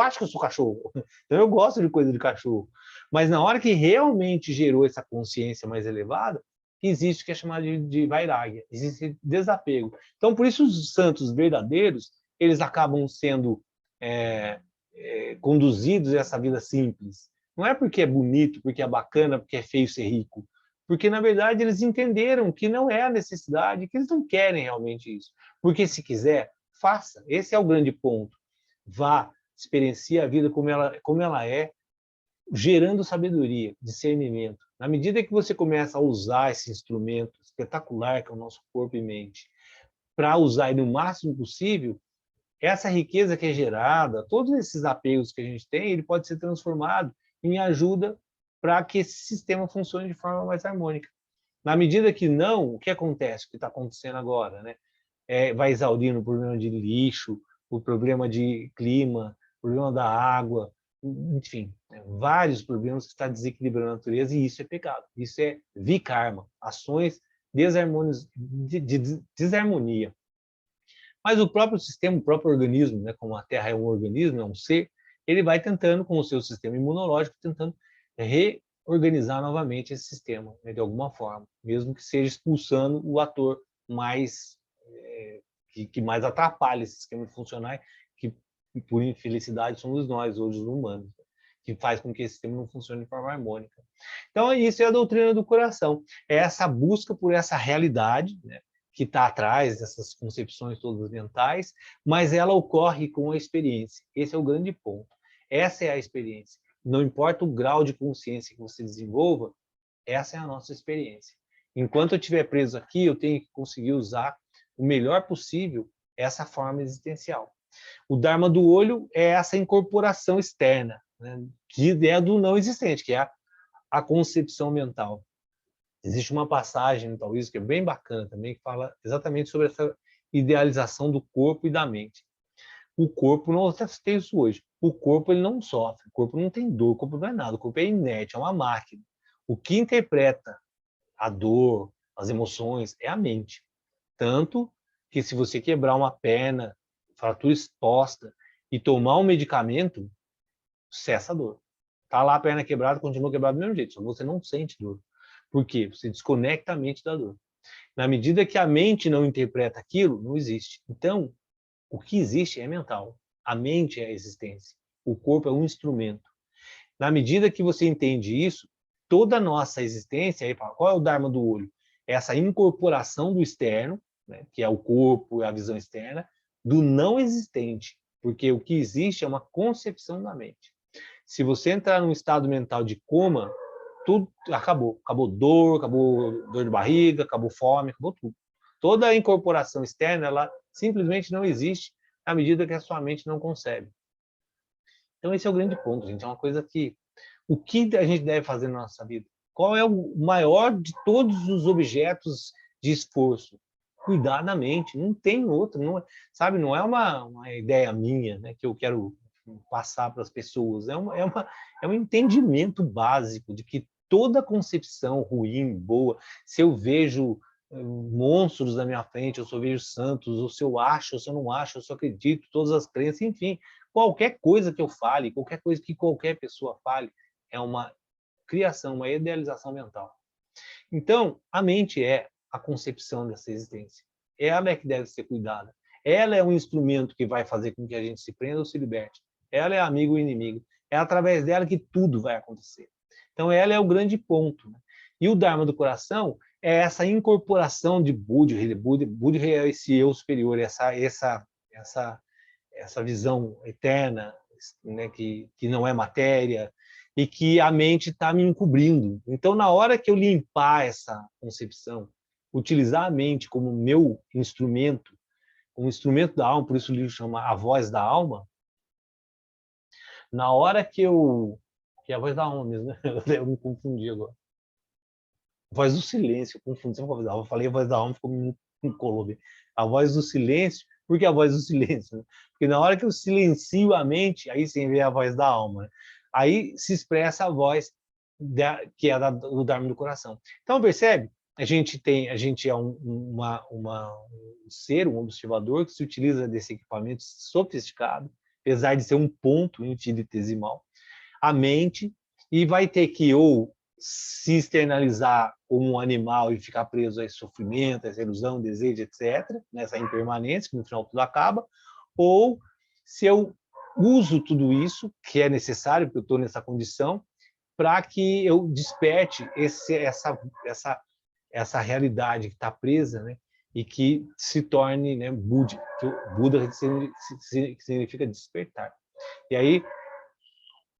acho que eu sou cachorro, então eu gosto de coisa de cachorro. Mas na hora que realmente gerou essa consciência mais elevada, existe o que é chamado de vairagya, existe desapego. Então, por isso os santos verdadeiros, eles acabam sendo conduzidos a essa vida simples. Não é porque é bonito, porque é bacana, porque é feio ser rico. Porque, na verdade, eles entenderam que não é a necessidade, que eles não querem realmente isso. Porque se quiser, faça. Esse é o grande ponto. Vá, experiencie a vida como ela é, gerando sabedoria, discernimento. Na medida que você começa a usar esse instrumento espetacular que é o nosso corpo e mente, para usar ele o máximo possível, essa riqueza que é gerada, todos esses apegos que a gente tem, ele pode ser transformado em ajuda para que esse sistema funcione de forma mais harmônica. Na medida que não, o que acontece? O que está acontecendo agora, né? Vai exaurindo o problema de lixo, o problema de clima, o problema da água, enfim, vários problemas que estão desequilibrando a natureza, e isso é pecado. Isso é vikarma, ações de desarmonia. Mas o próprio sistema, o próprio organismo, né, como a Terra é um organismo, é um ser, ele vai tentando, com o seu sistema imunológico, tentando reorganizar novamente esse sistema, né, de alguma forma, mesmo que seja expulsando o ator mais que mais atrapalha esse sistema funcionar, que por infelicidade somos nós, hoje os humanos. que faz com que esse sistema não funcione de forma harmônica. Então, isso é a doutrina do coração. É essa busca por essa realidade, né, que está atrás dessas concepções todas mentais, mas ela ocorre com a experiência. Esse é o grande ponto. Essa é a experiência. Não importa o grau de consciência que você desenvolva, essa é a nossa experiência. Enquanto eu estiver preso aqui, eu tenho que conseguir usar o melhor possível essa forma existencial. O Dharma do olho é essa incorporação externa, né, que é do não existente, que é a concepção mental. Existe uma passagem no Taoísmo que é bem bacana também, que fala exatamente sobre essa idealização do corpo e da mente. O corpo, não tem isso hoje, o corpo ele não sofre, o corpo não tem dor, o corpo não é nada, o corpo é inerte, é uma máquina. O que interpreta a dor, as emoções, é a mente. Tanto que se você quebrar uma perna, fratura exposta, e tomar um medicamento, cessa a dor. Tá lá a perna quebrada, continua quebrada do mesmo jeito, só você não sente dor. Por quê? Você desconecta a mente da dor. Na medida que a mente não interpreta aquilo, não existe. Então, o que existe é mental. A mente é a existência. O corpo é um instrumento. Na medida que você entende isso, toda a nossa existência, aí fala, qual é o Dharma do olho? É essa incorporação do externo, né, que é o corpo, a visão externa, do não existente, porque o que existe é uma concepção da mente. Se você entrar num estado mental de coma, tudo acabou. Acabou dor de barriga, acabou fome, acabou tudo. Toda a incorporação externa, ela simplesmente não existe à medida que a sua mente não concebe. Então esse é o grande ponto, gente. É uma coisa que... O que a gente deve fazer na nossa vida? Qual é o maior de todos os objetos de esforço? Cuidar da mente. Não tem outro. Não, sabe, não é uma ideia minha, né, que eu quero passar para as pessoas. É um entendimento básico de que toda concepção ruim, boa, se eu vejo monstros na minha frente, eu só vejo santos, ou se eu acho, ou se eu não acho, eu só acredito, todas as crenças, enfim, qualquer coisa que eu fale, qualquer coisa que qualquer pessoa fale, é uma criação, uma idealização mental. Então, a mente é a concepção dessa existência. Ela é que deve ser cuidada. Ela é um instrumento que vai fazer com que a gente se prenda ou se liberte. Ela é amigo ou inimigo. É através dela que tudo vai acontecer. Então, ela é o grande ponto. E o Dharma do coração é essa incorporação de Buddha. Buddha é esse eu superior, essa visão eterna, né, que não é matéria, e que a mente está me encobrindo. Então, na hora que eu limpar essa concepção, utilizar a mente como meu instrumento, um instrumento da alma, por isso o livro chama A Voz da Alma, na hora que eu... que é a voz da alma mesmo, né? Eu me confundi agora. Voz do silêncio, eu confundi. Eu falei a voz da alma, ficou me colou. A voz do silêncio, por que a voz do silêncio? Né? Porque na hora que eu silencio a mente, aí sim vem a voz da alma. Né? Aí se expressa a voz que é do Dharma do coração. Então, percebe? A gente é um ser, um observador que se utiliza desse equipamento sofisticado, apesar de ser um ponto infinitesimal, a mente, e vai ter que ou se externalizar como um animal e ficar preso a esse sofrimento, a essa ilusão, desejo, etc., nessa impermanência, que no final tudo acaba, ou se eu uso tudo isso, que é necessário, porque eu estou nessa condição, para que eu desperte essa realidade que está presa, né, e que se torne, né, Buddha, que o Buda significa despertar. E aí,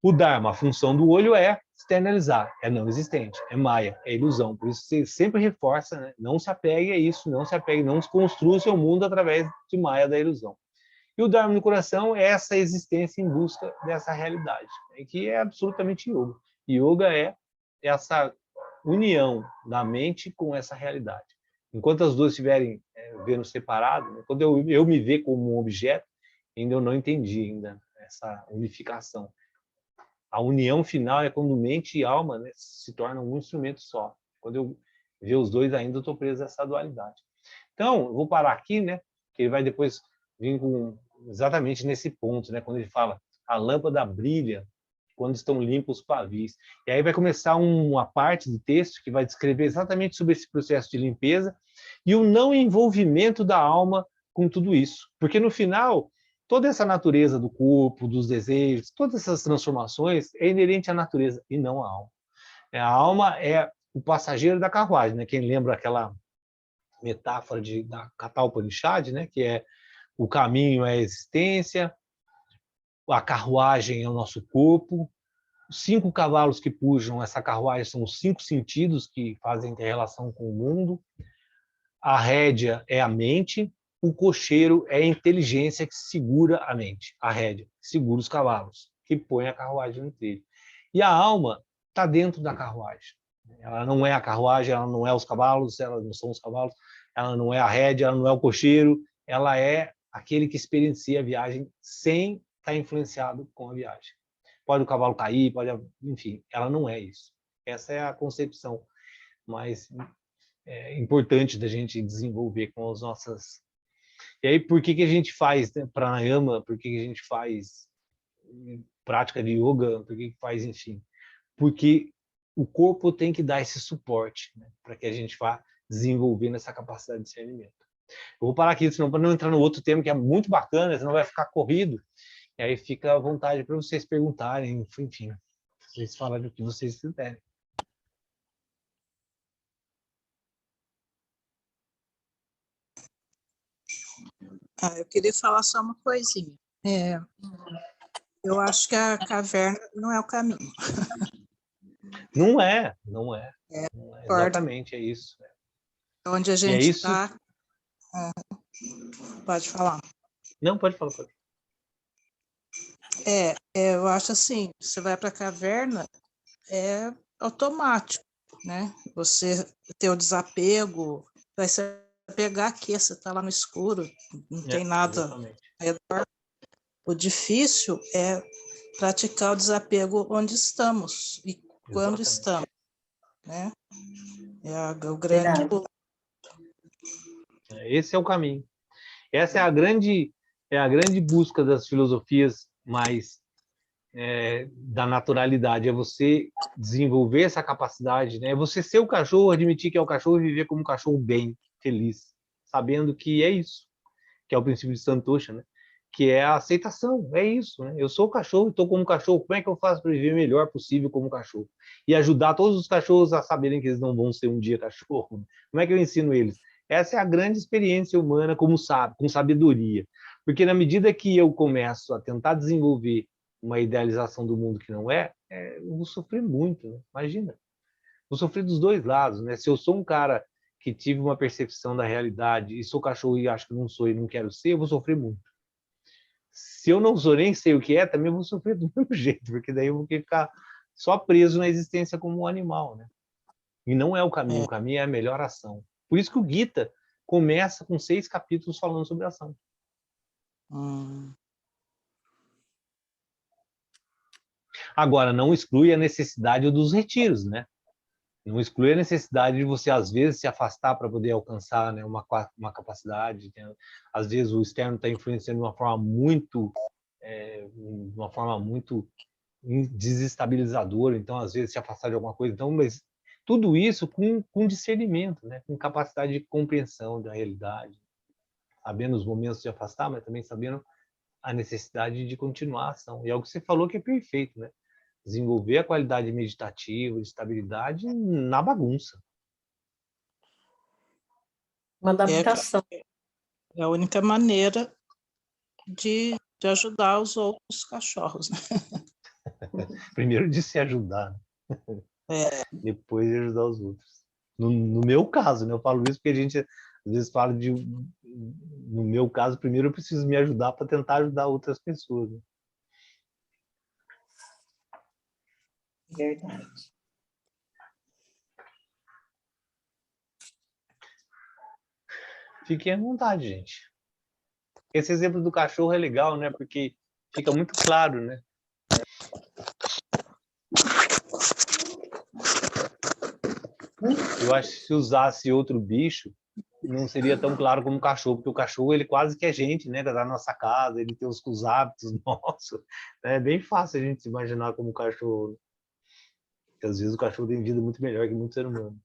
o Dharma, a função do olho é externalizar, é não existente, é Maya, é ilusão. Por isso você sempre reforça, né? Não se apegue a isso, não se apegue, não construa o seu mundo através de Maya da ilusão. E o Dharma no coração é essa existência em busca dessa realidade, né? Que é absolutamente yoga. Yoga é essa união da mente com essa realidade. Enquanto as duas estiverem vendo separado, né? Quando eu me ver como um objeto, ainda eu não entendi ainda essa unificação. A união final é quando mente e alma, né, se tornam um instrumento só. Quando eu ver os dois ainda, eu estou preso a essa dualidade. Então, eu vou parar aqui, né? Que ele vai depois vir exatamente nesse ponto, né? Quando ele fala a lâmpada brilha quando estão limpos os pavis. E aí vai começar uma parte do texto que vai descrever exatamente sobre esse processo de limpeza e o não envolvimento da alma com tudo isso. Porque no final, toda essa natureza do corpo, dos desejos, todas essas transformações é inerente à natureza e não à alma. A alma é o passageiro da carruagem, né? Quem lembra aquela metáfora da Katha Upanishad, né? Que é o caminho é a existência, a carruagem é o nosso corpo, os 5 cavalos que puxam essa carruagem são os 5 sentidos que fazem interrelação com o mundo, a rédea é a mente, o cocheiro é a inteligência que segura a mente, a rédea, que segura os cavalos, que põe a carruagem no trilho. E a alma está dentro da carruagem. Ela não é a carruagem, ela não é os cavalos, ela não são os cavalos, ela não é a rédea, ela não é o cocheiro, ela é aquele que experiencia a viagem sem estar influenciado com a viagem. Pode o cavalo cair, pode, enfim, ela não é isso. Essa é a concepção mais importante da gente desenvolver com as nossas. E aí, por que a gente faz, né, pranayama? Por que a gente faz prática de yoga? Por que faz, enfim? Porque o corpo tem que dar esse suporte, né, para que a gente vá desenvolvendo essa capacidade de discernimento. Eu vou parar aqui, senão para não entrar no outro tema que é muito bacana, senão vai ficar corrido. E aí fica à vontade para vocês perguntarem, enfim, vocês falarem o que vocês quiserem. Eu queria falar só uma coisinha. Eu acho que a caverna não é o caminho. Não é, não é. É, Não é concordo. exatamente, é isso. Onde a E é gente isso. está. Pode falar. Não, pode falar. Pode. Eu acho assim, você vai para a caverna, é automático, né? Você ter o desapego, vai se apegar aqui, você está lá no escuro, não tem nada Exatamente. ao redor. O difícil é praticar o desapego onde estamos e quando Exatamente. estamos, né? O grande Verdade. pulo. Esse é o caminho. Essa é a grande busca das filosofias mais da naturalidade, é você desenvolver essa capacidade, né? É você ser o cachorro, admitir que é o cachorro e viver como um cachorro bem, feliz, sabendo que é isso, que é o princípio de Santosha, né? Que é a aceitação, é isso, né? Eu sou o cachorro, estou como cachorro, como é que eu faço para viver o melhor possível como cachorro? E ajudar todos os cachorros a saberem que eles não vão ser um dia cachorro. Como é que eu ensino eles? Essa é a grande experiência humana como com sabedoria. Porque na medida que eu começo a tentar desenvolver uma idealização do mundo que não eu vou sofrer muito, né? Imagina. Vou sofrer dos dois lados, né? Se eu sou um cara que tive uma percepção da realidade e sou cachorro e acho que não sou e não quero ser, eu vou sofrer muito. Se eu não sou nem sei o que é, também vou sofrer do mesmo jeito, porque daí eu vou ficar só preso na existência como um animal, né? E não é o caminho é a melhor ação. Por isso que o Gita começa com 6 capítulos falando sobre ação. Agora, não exclui a necessidade dos retiros, né? Não exclui a necessidade de você, às vezes, se afastar para poder alcançar, né, uma capacidade. Né? Às vezes, o externo está influenciando de uma forma muito desestabilizadora. Então, às vezes, se afastar de alguma coisa. Então, mas tudo isso com discernimento, né? Com capacidade de compreensão da realidade. Sabendo os momentos de afastar, mas também sabendo a necessidade de continuar a ação. E é o que você falou que é perfeito, né? Desenvolver a qualidade meditativa, de estabilidade na bagunça. Uma adaptação. É a única maneira de ajudar os outros cachorros. Né? Primeiro de se ajudar, depois de ajudar os outros. No meu caso, né? Eu falo isso porque a gente às vezes fala no meu caso, primeiro eu preciso me ajudar para tentar ajudar outras pessoas. Né? Verdade. Fiquem à vontade, gente. Esse exemplo do cachorro é legal, né? Porque fica muito claro, né? Eu acho que se usasse outro bicho, não seria tão claro como o cachorro, porque o cachorro ele quase que é gente, né? Da nossa casa, ele tem os hábitos nossos. É bem fácil a gente se imaginar como cachorro. Porque às vezes o cachorro tem vida muito melhor que muito ser humano.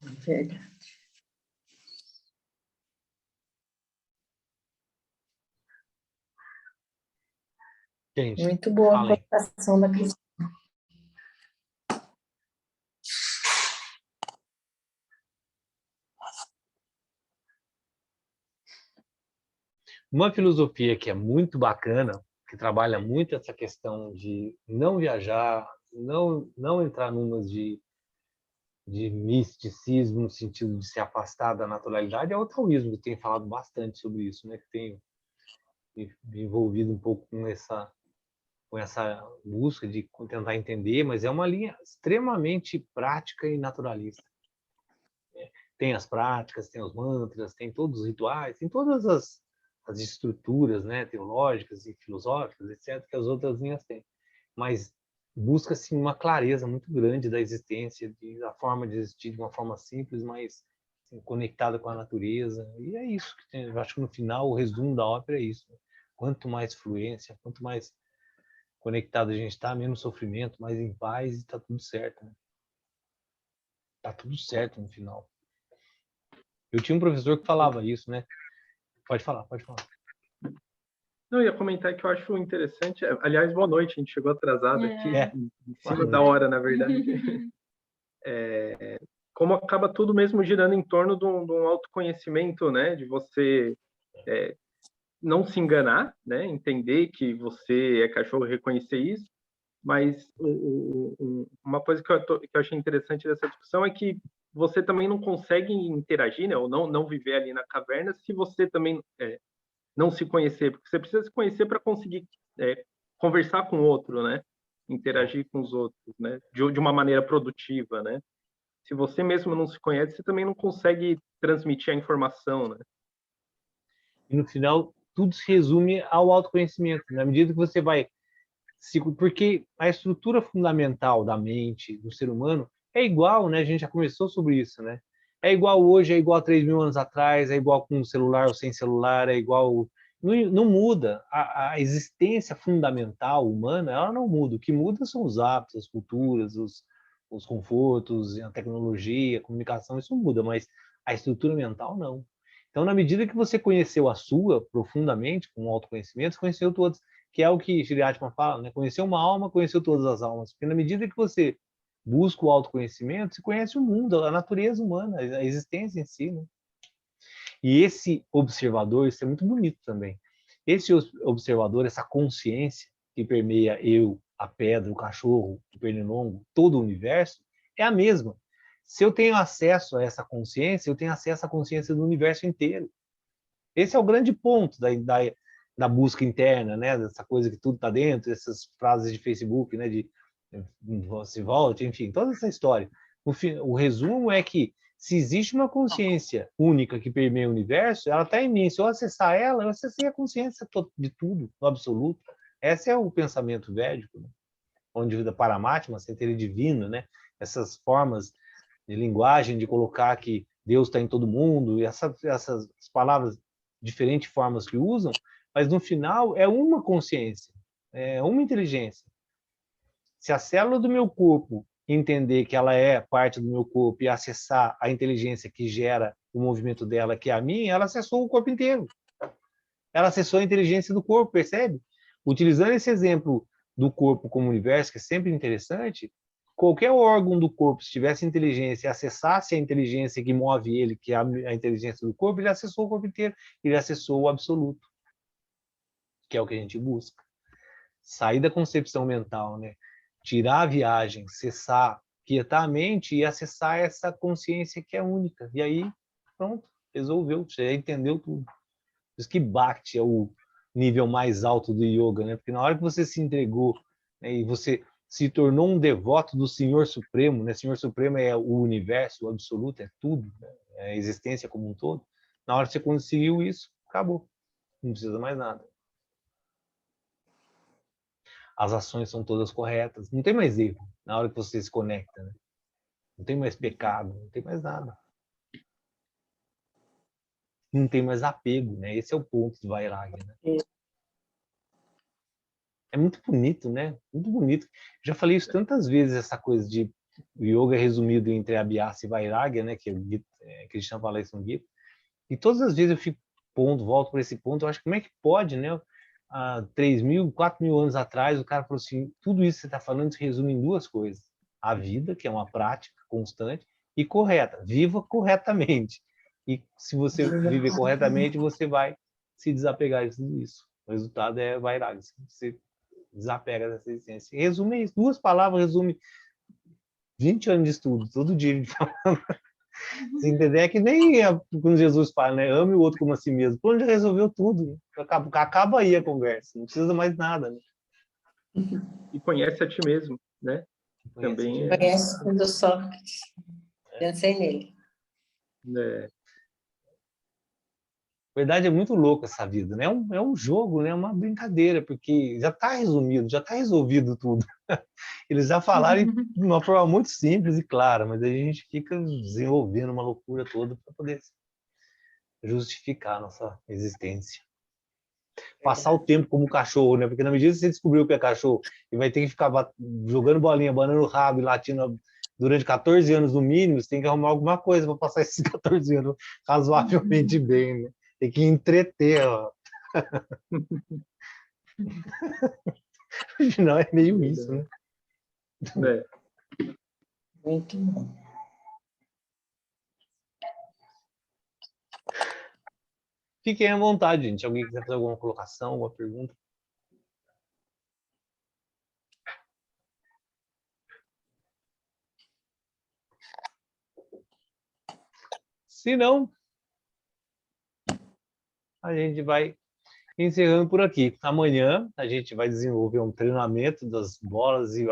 Verdade. Gente, Muito boa a falem. colocação da Cristina. Uma filosofia que é muito bacana, que trabalha muito essa questão de não viajar, não entrar numas de misticismo no sentido de se afastar da naturalidade, é o taoísmo, que tem falado bastante sobre isso, né? Que tem me envolvido um pouco com essa busca de tentar entender, mas é uma linha extremamente prática e naturalista. Tem as práticas, tem os mantras, tem todos os rituais, tem todas as estruturas, né, teológicas e filosóficas, etc., que as outras linhas têm. Mas busca-se uma clareza muito grande da existência, da forma de existir de uma forma simples, mas assim, conectada com a natureza. E é isso que tem, eu acho que no final o resumo da ópera é isso. Né? Quanto mais fluência, quanto mais conectado a gente está, menos sofrimento, mais em paz e está tudo certo. Né? Tá tudo certo no final. Eu tinha um professor que falava isso, né? Pode falar, pode falar. Não, eu ia comentar que eu acho interessante. Aliás, boa noite, a gente chegou atrasado aqui, em cima da hora, na verdade. Como acaba tudo mesmo girando em torno de um autoconhecimento, né? De você não se enganar, né? Entender que você é cachorro, reconhecer isso. Mas uma coisa que eu achei interessante dessa discussão é que você também não consegue interagir, né? Ou não viver ali na caverna se você também não se conhecer, porque você precisa se conhecer para conseguir conversar com o outro, né? Interagir com os outros, né? De uma maneira produtiva, né? Se você mesmo não se conhece, você também não consegue transmitir a informação, né? E no final, tudo se resume ao autoconhecimento. Na medida que você vai... Porque a estrutura fundamental da mente do ser humano é igual, né? A gente já conversou sobre isso, né? É igual hoje, é igual 3.000 anos atrás, é igual com celular ou sem celular, é igual... Não muda. A existência fundamental humana, ela não muda. O que muda são os hábitos, as culturas, os confortos, a tecnologia, a comunicação, isso muda, mas a estrutura mental não. Então, na medida que você conheceu a sua profundamente, com o autoconhecimento, você conheceu todas, que é o que Shri Atman fala, né? Conheceu uma alma, conheceu todas as almas. Porque na medida que você busca o autoconhecimento, você conhece o mundo, a natureza humana, a existência em si, né? E esse observador, isso é muito bonito também. Esse observador, essa consciência que permeia eu, a pedra, o cachorro, o pernilongo, todo o universo, é a mesma. Se eu tenho acesso a essa consciência, eu tenho acesso à consciência do universo inteiro. Esse é o grande ponto da busca interna, né? Dessa coisa que tudo está dentro, essas frases de Facebook, né? De se volte, enfim, toda essa história. O resumo é que se existe uma consciência única que permeia o universo, ela está em mim. Se eu acessar ela, eu acessei a consciência de tudo, no absoluto. Esse é o pensamento védico, né? Onde da Paramatma, centelha divina, né? Essas formas de linguagem, de colocar que Deus está em todo mundo, e essas palavras, diferentes formas que usam, mas no final é uma consciência, é uma inteligência. Se a célula do meu corpo entender que ela é parte do meu corpo e acessar a inteligência que gera o movimento dela, que é a minha, ela acessou o corpo inteiro. Ela acessou a inteligência do corpo, percebe? Utilizando esse exemplo do corpo como universo, que é sempre interessante, qualquer órgão do corpo, se tivesse inteligência e acessasse a inteligência que move ele, que é a inteligência do corpo, ele acessou o corpo inteiro, ele acessou o absoluto, que é o que a gente busca. Sair da concepção mental, né? Tirar a viagem, cessar, quietar a mente e acessar essa consciência que é única. E aí, pronto, resolveu, você já entendeu tudo. Por isso que Bhakti é o nível mais alto do yoga, né? Porque na hora que você se entregou, né, e você se tornou um devoto do Senhor Supremo, né? Senhor Supremo é o universo, o absoluto, é tudo, né? É a existência como um todo. Na hora que você conseguiu isso, acabou. Não precisa mais nada. As ações são todas corretas. Não tem mais erro na hora que você se conecta, né? Não tem mais pecado, não tem mais nada. Não tem mais apego, né? Esse é o ponto do Vairagya, né? É muito bonito, né? Muito bonito. Já falei isso tantas vezes, essa coisa de o yoga é resumido entre Abhyasa e Vairagya, né? Que é Krishna fala isso no Gita. E todas as vezes eu fico volto para esse ponto, eu acho que como é que pode, né? há 3.000, 4.000 anos atrás, o cara falou assim, tudo isso que você está falando se resume em duas coisas. A vida, que é uma prática constante, e correta. Viva corretamente. E se você viver corretamente, você vai se desapegar de tudo isso. O resultado é vaidade. Você desapega dessa essência. Resume isso. 2 palavras resume 20 anos de estudo. Todo dia a gente fala. Se entender, é que nem quando Jesus fala, né? Ame o outro como a si mesmo. Pô, já resolveu tudo. Acaba aí a conversa. Não precisa mais nada. Né? E conhece a ti mesmo, né? Também é. Conhece o do Sócrates. Pensei nele. Na verdade, é muito louco essa vida, né? É um jogo, né? Uma brincadeira, porque já está resumido, já está resolvido tudo. Eles já falaram de uma forma muito simples e clara, mas a gente fica desenvolvendo uma loucura toda para poder justificar a nossa existência. Passar o tempo como cachorro, né? Porque na medida que você descobriu que é cachorro e vai ter que ficar jogando bolinha, banando o rabo e latindo durante 14 anos no mínimo, você tem que arrumar alguma coisa para passar esses 14 anos razoavelmente bem, né? Tem que entreter, ó. Não, é meio isso, né? Muito bom. Fiquem à vontade, gente. Alguém quiser fazer alguma colocação, alguma pergunta? Se não, a gente vai encerrando por aqui. Amanhã a gente vai desenvolver um treinamento das bolas e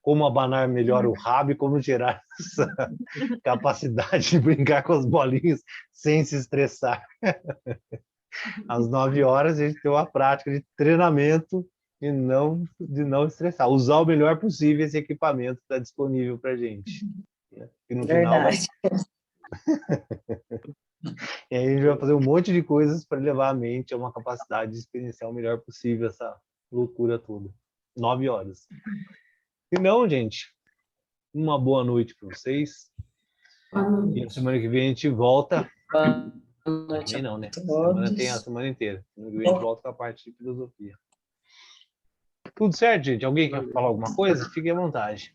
como abanar melhor o rabo e como gerar essa capacidade de brincar com as bolinhas sem se estressar. Às 9 horas a gente tem uma prática de treinamento de não estressar. Usar o melhor possível esse equipamento que está disponível para a gente. E no final e aí a gente vai fazer um monte de coisas para levar a mente a uma capacidade de experienciar o melhor possível essa loucura toda. 9 horas. E não, gente, uma boa noite para vocês. E a semana que vem a gente volta. Boa noite. Também não, né? Semana tem a semana inteira. Semana que vem a gente volta com a parte de filosofia. Tudo certo, gente? Alguém quer falar alguma coisa? Fique à vontade.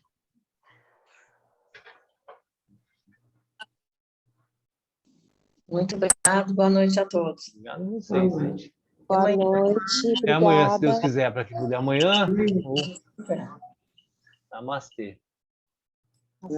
Muito obrigado. Boa noite a todos. Obrigado a vocês, gente. Boa noite. Até amanhã, se Deus Obrigada. quiser, para que puder amanhã. Namastê.